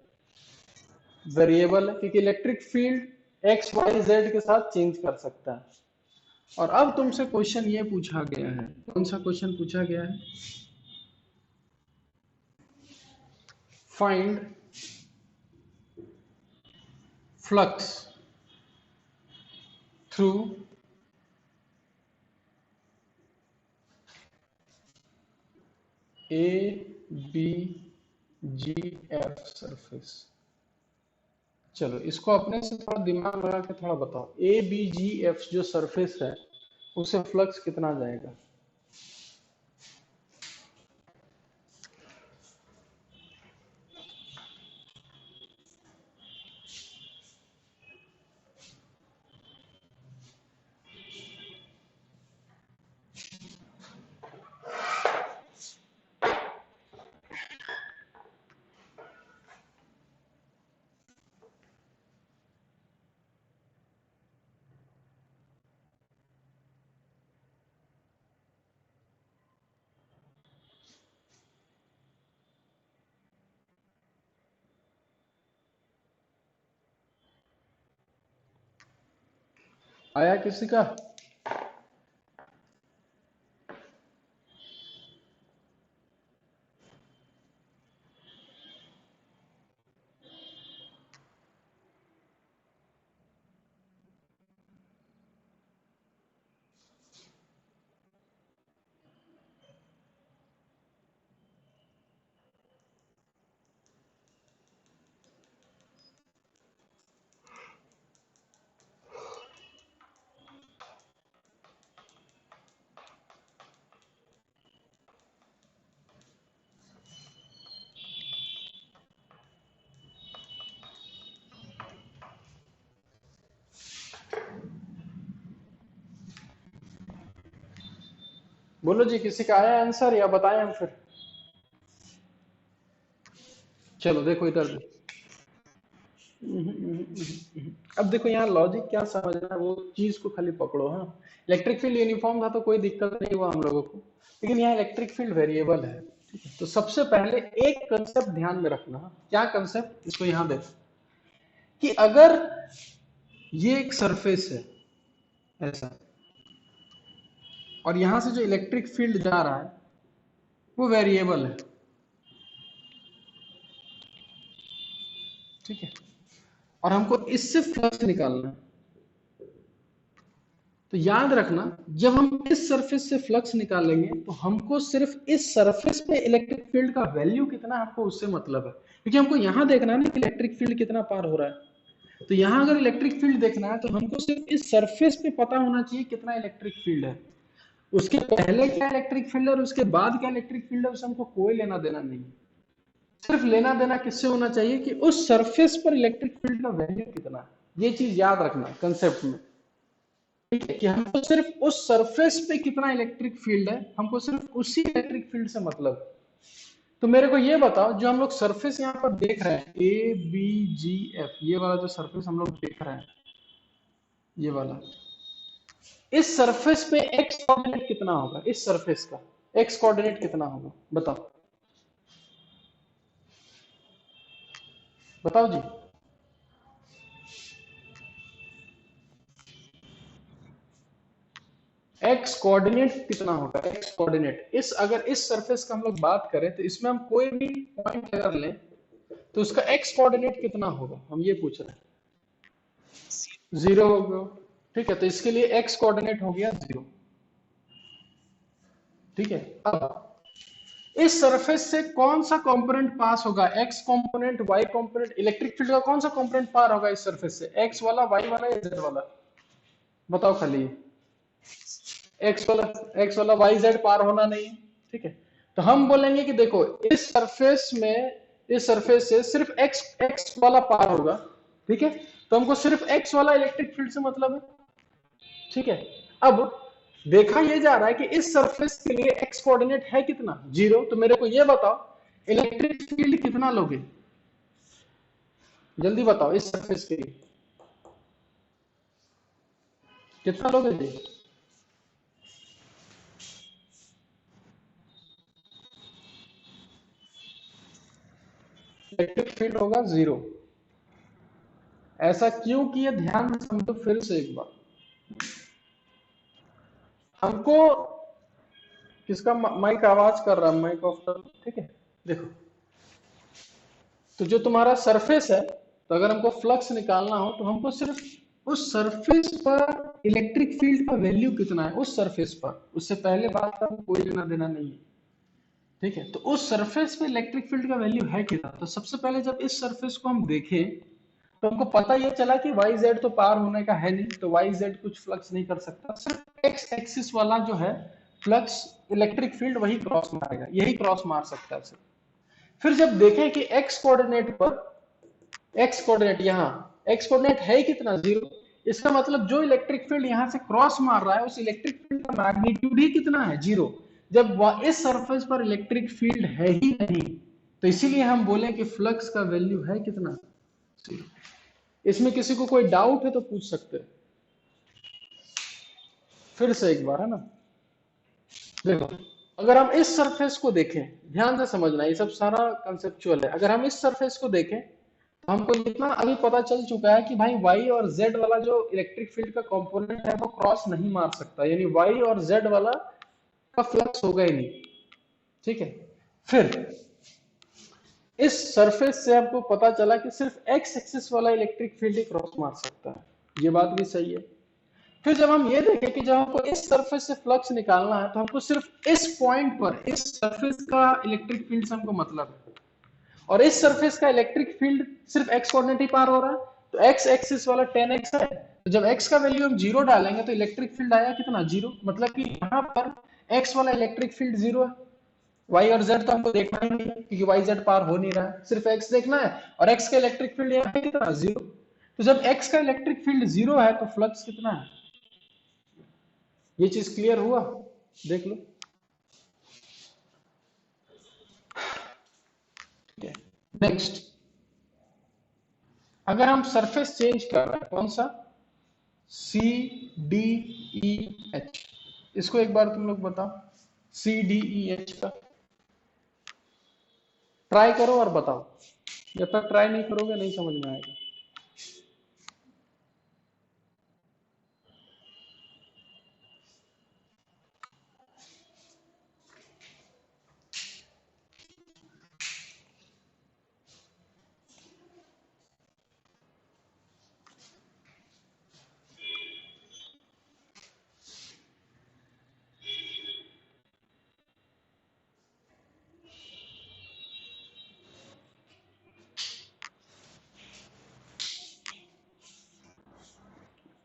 वेरिएबल है, क्योंकि electric field X Y Z के साथ चेंज कर सकता है। और अब तुमसे क्वेश्चन ये पूछा गया है, कौन सा क्वेश्चन पूछा गया है, find flux through A B G F surface. चलो इसको अपने से थोड़ा दिमाग लगा के थोड़ा बताओ, ए बी जी एफ जो सरफेस है उसे फ्लक्स कितना जाएगा? आया किसी का? बोलो जी, किसी का आया आंसर या बताएं हम फिर? चलो देखो इधर। अब देखो यहाँ लॉजिक क्या समझना है, वो चीज को खाली पकड़ो। हाँ, इलेक्ट्रिक फील्ड यूनिफॉर्म था तो कोई दिक्कत नहीं हुआ हम लोगों को, लेकिन यहाँ इलेक्ट्रिक फील्ड वेरिएबल है। ठीक है, तो सबसे पहले एक कंसेप्ट ध्यान में रखना। क्या कंसेप्ट? इसको यहाँ देखो कि अगर ये एक सरफेस है ऐसा, और यहां से जो इलेक्ट्रिक फील्ड जा रहा है वो वेरिएबल है। ठीक है, और हमको इससे फ्लक्स निकालना है। तो याद रखना, जब हम इस सरफेस से फ्लक्स निकालेंगे तो हमको सिर्फ इस सरफेस पे इलेक्ट्रिक फील्ड का वैल्यू कितना है हमको उससे मतलब है, क्योंकि हमको यहां देखना है ना कि इलेक्ट्रिक फील्ड कितना पार हो रहा है। तो यहां अगर इलेक्ट्रिक फील्ड देखना है तो हमको सिर्फ इस सरफेस पे पता होना चाहिए कितना इलेक्ट्रिक फील्ड है। उसके पहले क्या इलेक्ट्रिक फील्ड है और उसके बाद क्या इलेक्ट्रिक फील्ड है उससे हमको कोई लेना देना नहीं। सिर्फ लेना देना किससे होना चाहिए कि उस सरफेस पर इलेक्ट्रिक फील्ड का वैल्यू कितना है। ये चीज याद रखना कंसेप्ट में। ठीक है, कि हमको सिर्फ उस सरफेस पे कितना इलेक्ट्रिक फील्ड है, हमको सिर्फ उसी इलेक्ट्रिक फील्ड से मतलब है। तो मेरे को ये बताओ, जो हम लोग सरफेस यहाँ पर देख रहे हैं ए बी जी एफ, ये वाला जो सरफेस हम लोग देख रहे हैं, ये वाला, इस सरफेस पे एक्स कोऑर्डिनेट कितना होगा? इस सरफेस का एक्स कोऑर्डिनेट कितना होगा बताओ? बताओ जी। एक्स कोऑर्डिनेट कितना होगा? एक्स कोऑर्डिनेट इस, अगर इस सरफेस का हम लोग बात करें तो इसमें हम कोई भी पॉइंट अगर लें तो उसका एक्स कोऑर्डिनेट कितना होगा, हम ये पूछ रहे हैं। 0 होगा। ठीक है, तो इसके लिए एक्स कोऑर्डिनेट हो गया 0। ठीक है, अब इस सरफेस से कौन सा कंपोनेंट पास होगा? X component, Y component, electric field का कौन सा कंपोनेंट पार होगा इस सरफेस से? एक्स वाला, वाई वाला या जेड वाला? बताओ खाली। एक्स वाला वाई जेड पार होना नहीं। ठीक है, तो हम बोलेंगे कि देखो इस सरफेस में, इस सरफेस से सिर्फ एक्स एक्स वाला पार होगा। ठीक है, तो हमको सिर्फ एक्स वाला इलेक्ट्रिक फील्ड से मतलब है। ठीक है, अब देखा यह जा रहा है कि इस सरफेस के लिए एक्स कोऑर्डिनेट है कितना? 0। तो मेरे को यह बताओ इलेक्ट्रिक फील्ड कितना लोगे? जल्दी बताओ, इस सरफेस के लिए कितना लोगे जी? इलेक्ट्रिक फील्ड होगा 0। ऐसा क्यों किया, ध्यान में समझो फिर से एक बार। हमको किसका माइक आवाज कर रहा है? माइक ऑफ कर। ठीक है, देखो, तो जो तुम्हारा सरफेस है, तो अगर हमको फ्लक्स निकालना हो तो हमको सिर्फ उस सरफेस पर इलेक्ट्रिक फील्ड का वैल्यू कितना है उस सरफेस पर, उससे पहले बात का कोई लेना देना नहीं है, ठीक है। तो उस सरफेस पे इलेक्ट्रिक फील्ड का वैल्यू है कितना, तो सबसे पहले जब इस सरफेस को हम देखें तो हमको पता ये चला कि वाई जेड तो पार होने का है नहीं, तो वाई जेड कुछ फ्लक्स नहीं कर सकता, सिर्फ एक्स एक्सिस वाला जो है फ्लक्स इलेक्ट्रिक फील्ड वही क्रॉस मारेगा, यही क्रॉस मार सकता है सिर्फ। फिर जब देखें कि एक्स कोऑर्डिनेट पर, एक्स कोऑर्डिनेट यहाँ एक्स कोऑर्डिनेट है कितना, 0, इसका मतलब जो इलेक्ट्रिक फील्ड यहाँ से क्रॉस मार रहा है उस इलेक्ट्रिक फील्ड का मैग्नीट्यूड ही कितना है, 0। जब इस सरफेस पर इलेक्ट्रिक फील्ड है ही नहीं तो इसीलिए हम बोले कि फ्लक्स का वैल्यू है कितना, 0। इसमें किसी को कोई डाउट है तो पूछ सकते हैं, फिर से एक बार, है ना। देखो अगर हम इस सरफेस को देखें, ध्यान से समझना, ये सब सारा कंसेप्चुअल है। अगर हम इस सरफेस को देखें तो हमको इतना अभी पता चल चुका है कि भाई वाई और जेड वाला जो इलेक्ट्रिक फील्ड का कंपोनेंट है वो क्रॉस नहीं मार सकता, यानी वाई और जेड वाला का फ्लक्स होगा ही नहीं, ठीक है। फिर इस सरफेस से हमको पता चला कि सिर्फ एक्स एक्सिस वाला इलेक्ट्रिक फील्ड ही क्रॉस मार सकता है, ये बात भी सही है। फिर जब हम ये देखें कि जब हमको इस सरफेस से फ्लक्स निकालना है तो हमको सिर्फ इस पॉइंट पर इस सरफेस का इलेक्ट्रिक फील्ड से हमको मतलब है, और इस सरफेस का इलेक्ट्रिक फील्ड सिर्फ एक्स कोऑर्डिनेट ही पार हो रहा है, तो एक्स एक्सिस वाला 10x है, तो जब x का वैल्यू हम 0 डालेंगे तो इलेक्ट्रिक फील्ड आया कितना, 0, मतलब कि यहाँ पर x वाला इलेक्ट्रिक फील्ड 0 है। y और z तो हमको देखना ही नहीं है क्योंकि y z पार हो नहीं रहा है, सिर्फ x देखना है, और x का इलेक्ट्रिक फील्ड यहाँ है कितना, 0। तो जब x का इलेक्ट्रिक फील्ड 0 है तो फ्लक्स कितना है, ये चीज क्लियर हुआ, देख लो। नेक्स्ट, अगर हम सरफेस चेंज कर रहे हैं, कौन सा, सी डी ई एच, इसको एक बार तुम लोग बताओ, सी डी ई एच का ट्राई करो और बताओ, जब तक ट्राई नहीं करोगे नहीं समझ में आएगा।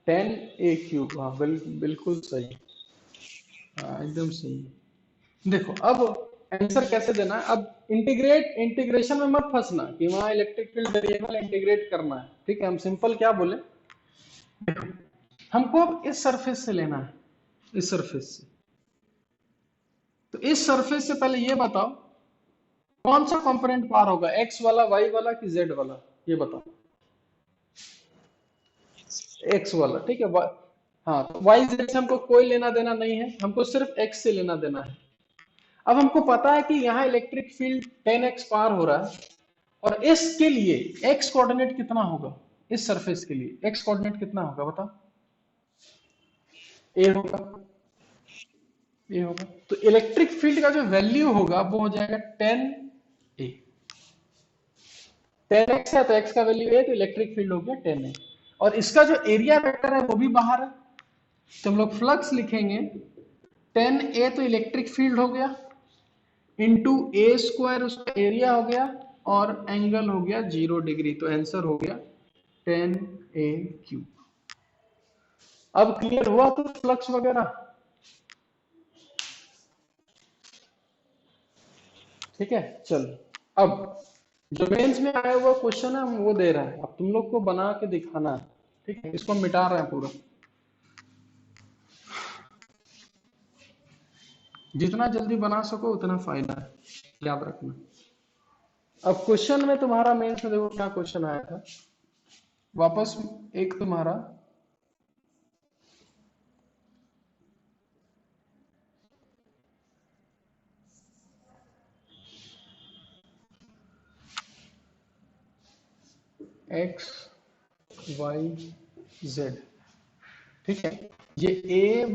टेन ए क्यूब, हाँ बिल्कुल सही, हाँ एकदम सही। देखो अब आंसर कैसे देना है, अब इंटीग्रेशन में मत फंसना कि वहां इलेक्ट्रिक फील्ड वेरिएबल इंटीग्रेट करना है, ठीक है। हम सिंपल क्या बोले, हमको अब इस सरफेस से लेना है, इस सरफेस से, तो इस सरफेस से पहले ये बताओ कौन सा कंपोनेंट पार होगा, एक्स वाला, वाई वाला कि जेड वाला, ये बताओ। एक्स वाला, ठीक है। हाँ, तो वाई जेड से हमको कोई लेना देना नहीं है, हमको सिर्फ एक्स से लेना देना है। अब हमको पता है कि यहाँ इलेक्ट्रिक फील्ड 10x पार हो रहा है, और इसके लिए x कोऑर्डिनेट कितना होगा, इस सरफेस के लिए x कोऑर्डिनेट कितना होगा बताओ, a होगा, a होगा। तो इलेक्ट्रिक फील्ड का जो वैल्यू होगा वो हो जाएगा 10a, 10x है तो x का वैल्यू a, तो इलेक्ट्रिक फील्ड हो गया 10a, और इसका जो एरिया वेक्टर है वो भी बाहर है, तो हम लोग फ्लक्स लिखेंगे 10a, तो इलेक्ट्रिक फील्ड हो गया, इंटू ए स्क्वायर उसका एरिया हो गया, और एंगल हो गया 0 डिग्री, तो आंसर हो गया 10a क्यूब। अब क्लियर हुआ तो फ्लक्स वगैरह, ठीक है। चल अब जो मेंस में आया हुआ क्वेश्चन है हम वो दे रहे हैं, अब तुम लोग को बना के दिखाना है, ठीक है। इसको मिटा रहे हैं पूरा, जितना जल्दी बना सको उतना फायदा है, याद रखना। अब क्वेश्चन में तुम्हारा मेंस में देखो क्या क्वेश्चन आया था, वापस एक तुम्हारा एक्स वाई जेड, ठीक है। ये a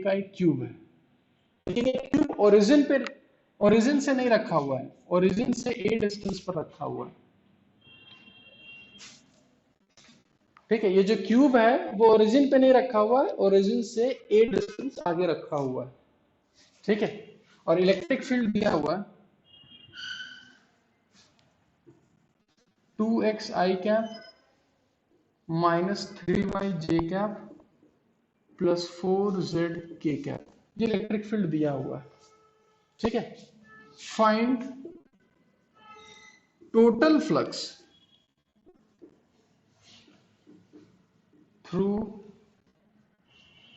का एक क्यूब है, लेकिन ये क्यूब ओरिजिन से नहीं रखा हुआ है, ओरिजिन से a डिस्टेंस पर रखा हुआ है, ठीक है, ये जो क्यूब है वो ओरिजिन पे नहीं रखा हुआ है, ओरिजिन से ए डिस्टेंस आगे रखा हुआ है। ठीक है, और इलेक्ट्रिक फील्ड दिया हुआ है 2x आई कैप माइनस 3y जे कैप प्लस 4z के कैप, ये इलेक्ट्रिक फील्ड दिया हुआ है। ठीक है, find total flux through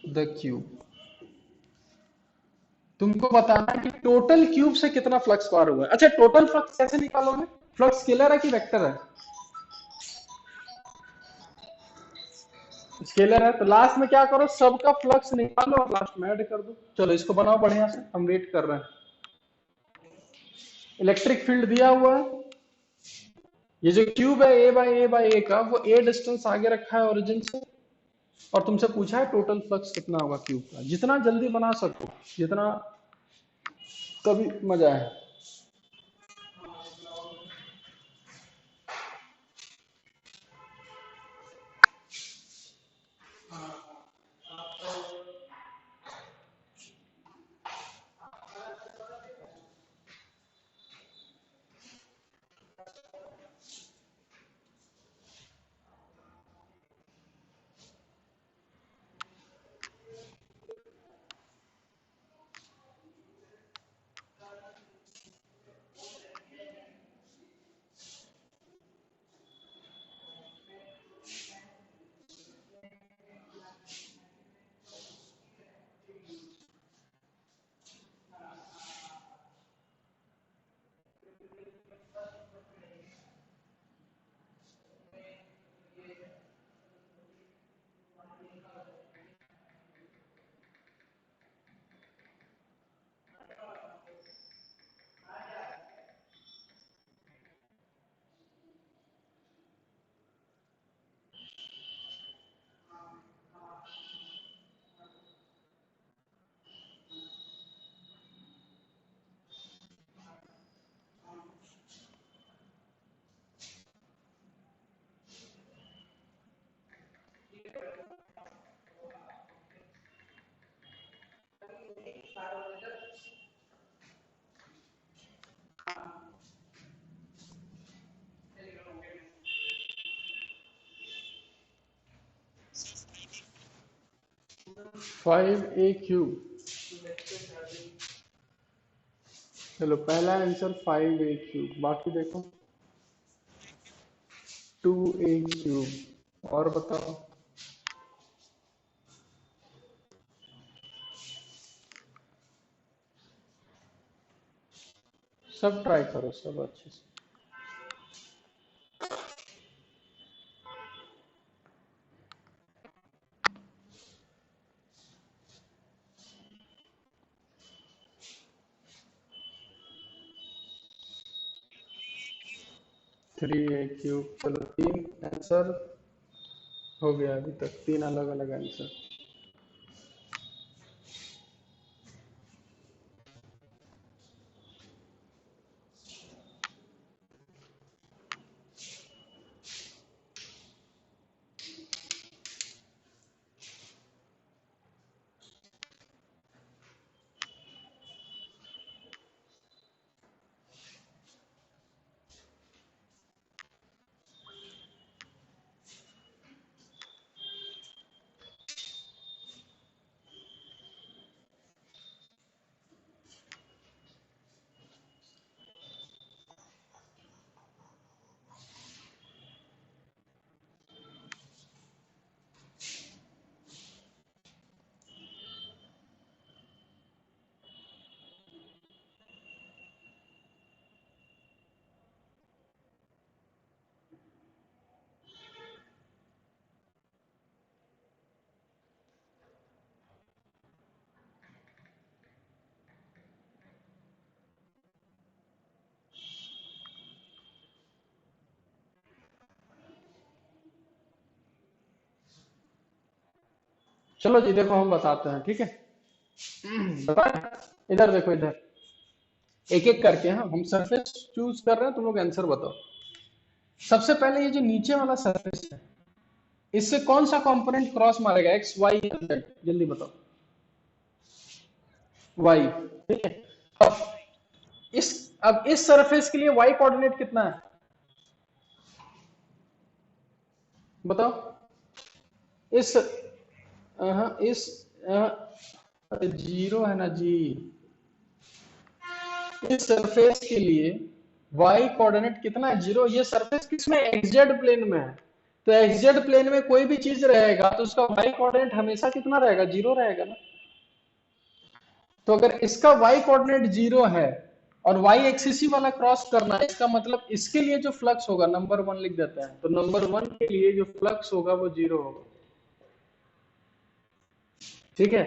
the cube. तुमको बताना है कि टोटल क्यूब से कितना फ्लक्स पार हुआ है। अच्छा, टोटल फ्लक्स कैसे निकालोगे? फ्लक्स स्केलर है कि वेक्टर है? स्केलर है, तो लास्ट में क्या करो, सबका फ्लक्स निकालो और लास्ट में ऐड कर दो। चलो इसको बनाओ बढ़िया से, हम वेट कर रहे हैं। इलेक्ट्रिक फील्ड दिया हुआ है, ये जो क्यूब है ए बाई ए का, वो ए डिस्टेंस आगे रखा है ओरिजिन से, और तुमसे पूछा है टोटल फ्लक्स कितना होगा क्यूब का। जितना जल्दी बना सको, जितना कभी मजा है। फाइव ए क्यूब, चलो पहला आंसर 5a क्यूब, बाकी देखो 2a क्यूब। और बताओ, सब ट्राई करो, सब अच्छे से। 3a क्यूब, चलो तीन आंसर हो गया अभी तक, तीन अलग अलग आंसर। चलो जी देखो, हम बताते हैं, ठीक है? बताए, इधर देखो, इधर एक एक करके, हाँ हम सरफेस चूज कर रहे हैं, तुम लोग आंसर बताओ। सबसे पहले ये जो नीचे वाला सरफेस है, इससे कौन सा कंपोनेंट क्रॉस मारेगा, एक्स वाई या जेड, जल्दी बताओ। वाई, ठीक है। अब इस अब इस सरफेस के लिए वाई कोऑर्डिनेट कितना है बताओ। इस इस अरे जीरो है ना जी। इस सरफेस के लिए वाई कोऑर्डिनेट कितना है, जीरो। ये सरफेस किसमें, एक्सजेड प्लेन में है। तो एक्सजेड प्लेन में कोई भी चीज रहेगा तो उसका वाई कोऑर्डिनेट हमेशा कितना रहेगा, जीरो रहेगा ना। तो अगर इसका वाई कोऑर्डिनेट जीरो है और वाई एक्सिस ही वाला क्रॉस करना है, इसका मतलब इसके लिए जो फ्लक्स होगा, नंबर वन लिख देते हैं, तो नंबर वन के लिए जो फ्लक्स होगा वो जीरो होगा। ठीक है,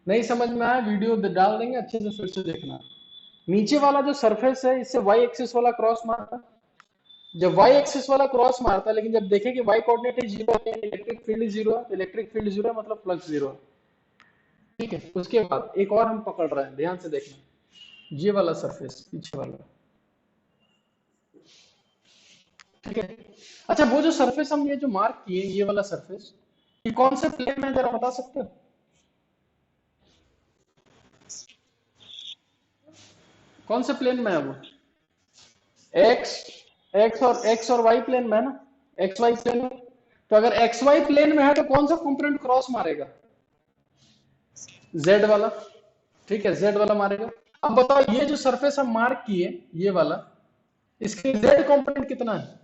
नहीं समझ में आया वीडियो डाल देंगे, अच्छे से फिर से देखना। नीचे वाला जो सरफेस है इससे वाई एक्सिस वाला क्रॉस मारता है। जब वाई एक्सिस वाला क्रॉस मारता है, लेकिन जब देखे कि वाई कोऑर्डिनेट ही जीरो है, इलेक्ट्रिक फील्ड जीरो है, इलेक्ट्रिक फील्ड जीरो है मतलब फ्लक्स जीरो है। ठीक है, उसके बाद एक और हम पकड़ रहे हैं, ध्यान से देखना, ये वाला सरफेस पीछे वाला। ठीक है, अच्छा वो जो सरफेस हम ये जो मार्क किए, ये वाला सरफेस, ये कौन से प्लेन में, जरा बता सकते हो। कौन से प्लेन में है वो, एक्स एक्स और वाई प्लेन में है ना, एक्स वाई प्लेन में। तो अगर एक्स वाई प्लेन में है तो कौन सा कंपोनेंट क्रॉस मारेगा, जेड वाला। ठीक है, जेड वाला मारेगा। अब बताओ ये जो सरफेस हम मार्क किए, ये वाला, इसके जेड कंपोनेंट कितना है,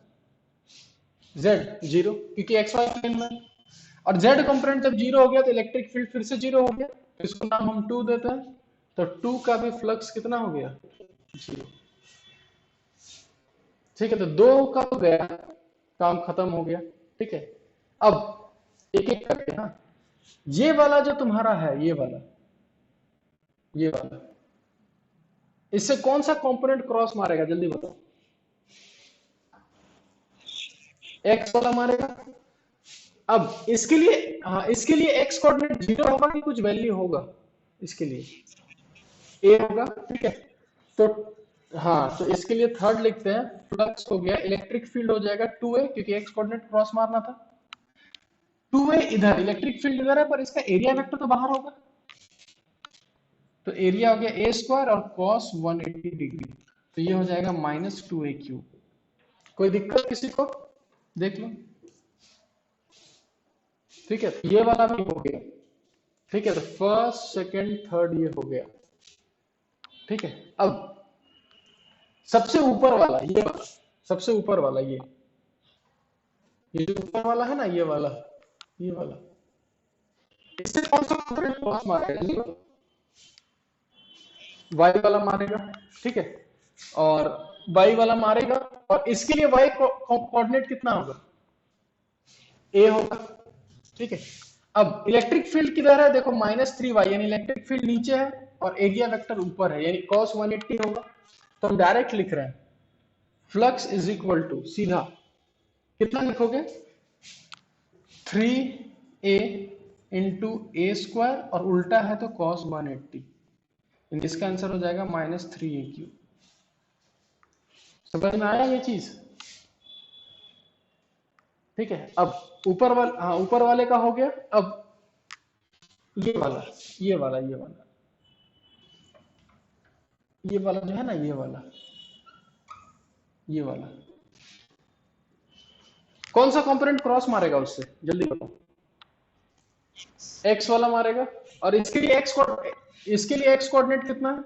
जेड जीरो, क्योंकि एक्स वाई प्लेन में। और जेड कंपोनेंट जब जीरो हो गया तो इलेक्ट्रिक फील्ड फिर से जीरो हो गया, तो इसको नाम हम टू देते हैं। तो टू का भी फ्लक्स कितना हो गया, जीरो। ठीक है, तो दो का हो गया, काम खत्म हो गया। ठीक है, अब एक एक करके, हाँ, ये वाला जो तुम्हारा है, ये वाला, इससे कौन सा कंपोनेंट क्रॉस मारेगा, जल्दी बताओ। एक्स वाला मारेगा। अब इसके लिए, हाँ, इसके लिए एक्स कोऑर्डिनेट जीरो होगा कि कुछ वैल्यू होगा, इसके लिए ए होगा। ठीक है, तो हाँ, तो इसके लिए थर्ड लिखते हैं, फ्लक्स हो गया, इलेक्ट्रिक फील्ड हो जाएगा टू ए, क्योंकि एक्स कोऑर्डिनेट क्रॉस मारना था। टू ए इधर, इलेक्ट्रिक फील्ड इधर है, पर इसका एरिया वेक्टर तो बाहर होगा, तो एरिया हो गया ए स्क्वायर और कॉस 180 डिग्री, तो ये हो जाएगा माइनस टू ए क्यू। कोई दिक्कत किसी को, देख लो। ठीक है, तो ये वाला भी हो गया। ठीक है, तो फर्स्ट सेकंड थर्ड ये हो गया। ठीक है, अब सबसे ऊपर वाला, ये वाला, सबसे ऊपर वाला, ये जो ऊपर वाला है ना, ये वाला, इससे कौन सा कंपोनेंट क्रॉस मारेगा, वाई वाला मारेगा। ठीक है, और वाई वाला मारेगा, और इसके लिए वाई कोऑर्डिनेट कितना होगा, ए होगा। ठीक है, अब इलेक्ट्रिक फील्ड किधर है, देखो -3y, यानी इलेक्ट्रिक फील्ड नीचे है और एरिया वेक्टर ऊपर है, यानी cos 180 होगा। तो हम डायरेक्ट लिख रहे हैं, फ्लक्स इज इक्वल टू, सीधा कितना लिखोगे, 3a इंटू ए स्क्वायर, और उल्टा है तो cos 180, इसका आंसर हो जाएगा -3aq। समझ में आया ये चीज। ठीक है, अब ऊपर वाले, हाँ, ऊपर वाले का हो गया। अब ये वाला, ये वाला, ये वाला, ये वाला जो है ना, ये वाला कौन सा कंपोनेंट क्रॉस मारेगा उससे, जल्दी बताओ। एक्स वाला मारेगा, और इसके लिए एक्स कोऑर्डिनेट कितना है,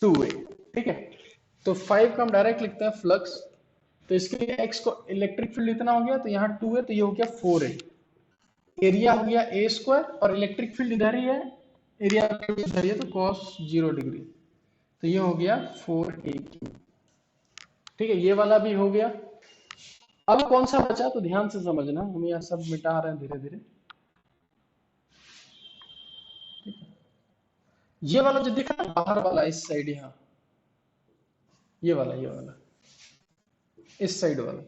2a। ठीक है, तो 5 का हम डायरेक्ट लिखते हैं फ्लक्स, तो इसके लिए एक्स को इलेक्ट्रिक फील्ड इतना हो गया, तो यहाँ 2a, तो ये हो गया 4a। एरिया हो गया ए स्क्वायर, और इलेक्ट्रिक फील्ड इधर ही है, एरिया इधर ही है, तो cos 0 डिग्री, तो ये हो गया 4aq। ठीक है, ये वाला भी हो गया। अब कौन सा बचा, तो ध्यान से समझना, हम यहाँ सब मिटा रहे हैं धीरे धीरे। ये वाला जो दिखा ना, बाहर वाला, इस साइड, यहाँ ये वाला, इस साइड वाला,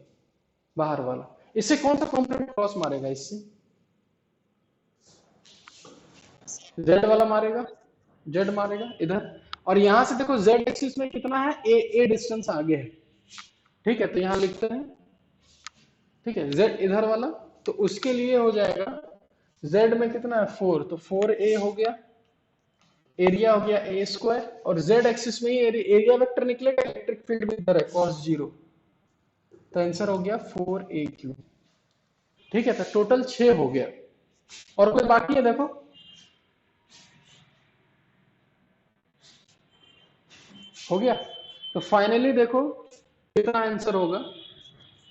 बाहर वाला, इससे कौन सा कंपोनेंट क्रॉस मारेगा, इससे जेड वाला मारेगा, जेड मारेगा इधर। और यहां से देखो जेड एक्सिस में कितना है, ए डिस्टेंस आगे है। ठीक है, तो यहां लिखते हैं। ठीक है, z इधर वाला, तो उसके लिए हो जाएगा z में कितना है 4, तो 4a हो गया, एरिया हो गया a स्क्वायर, और z एक्सिस में ही एरिया वेक्टर निकलेगा, इलेक्ट्रिक फील्ड भी इधर है cos 0, तो आंसर हो गया 4aq। ठीक है, तो टोटल 6 हो गया। और कोई बाकी है देखो, हो गया। तो फाइनली देखो कितना आंसर होगा,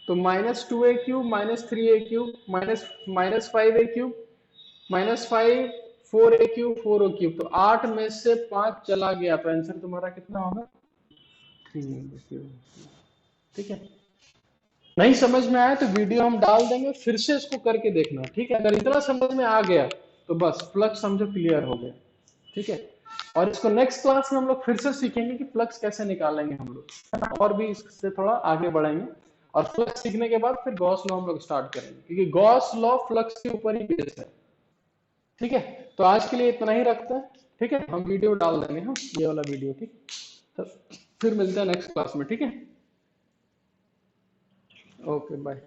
तो -2a³ -3a³ -5a³ -5 4a³ 4a³, तो 8 में से 5 चला गया, तो आंसर तुम्हारा कितना होगा 3a³। ठीक है, नहीं समझ में आया तो वीडियो हम डाल देंगे, फिर से इसको करके देखना। ठीक है, अगर इतना समझ में आ गया तो बस फ्लक्स समझो क्लियर हो गया। ठीक है, और इसको नेक्स्ट क्लास में हम लोग फिर से सीखेंगे कि फ्लक्स कैसे निकालेंगे हम लोग, है ना, और भी इससे थोड़ा आगे बढ़ेंगे। और फ्लक्स सीखने के बाद फिर गॉस लॉ हम लोग स्टार्ट करेंगे, क्योंकि गॉस लॉ फ्लक्स के ऊपर ही बेस है। ठीक है, तो आज के लिए इतना ही रखते हैं। ठीक है, हम वीडियो डाल देंगे, हम ये वाला वीडियो। ठीक, तो फिर मिलते हैं नेक्स्ट क्लास में। ठीक है, ओके बाय।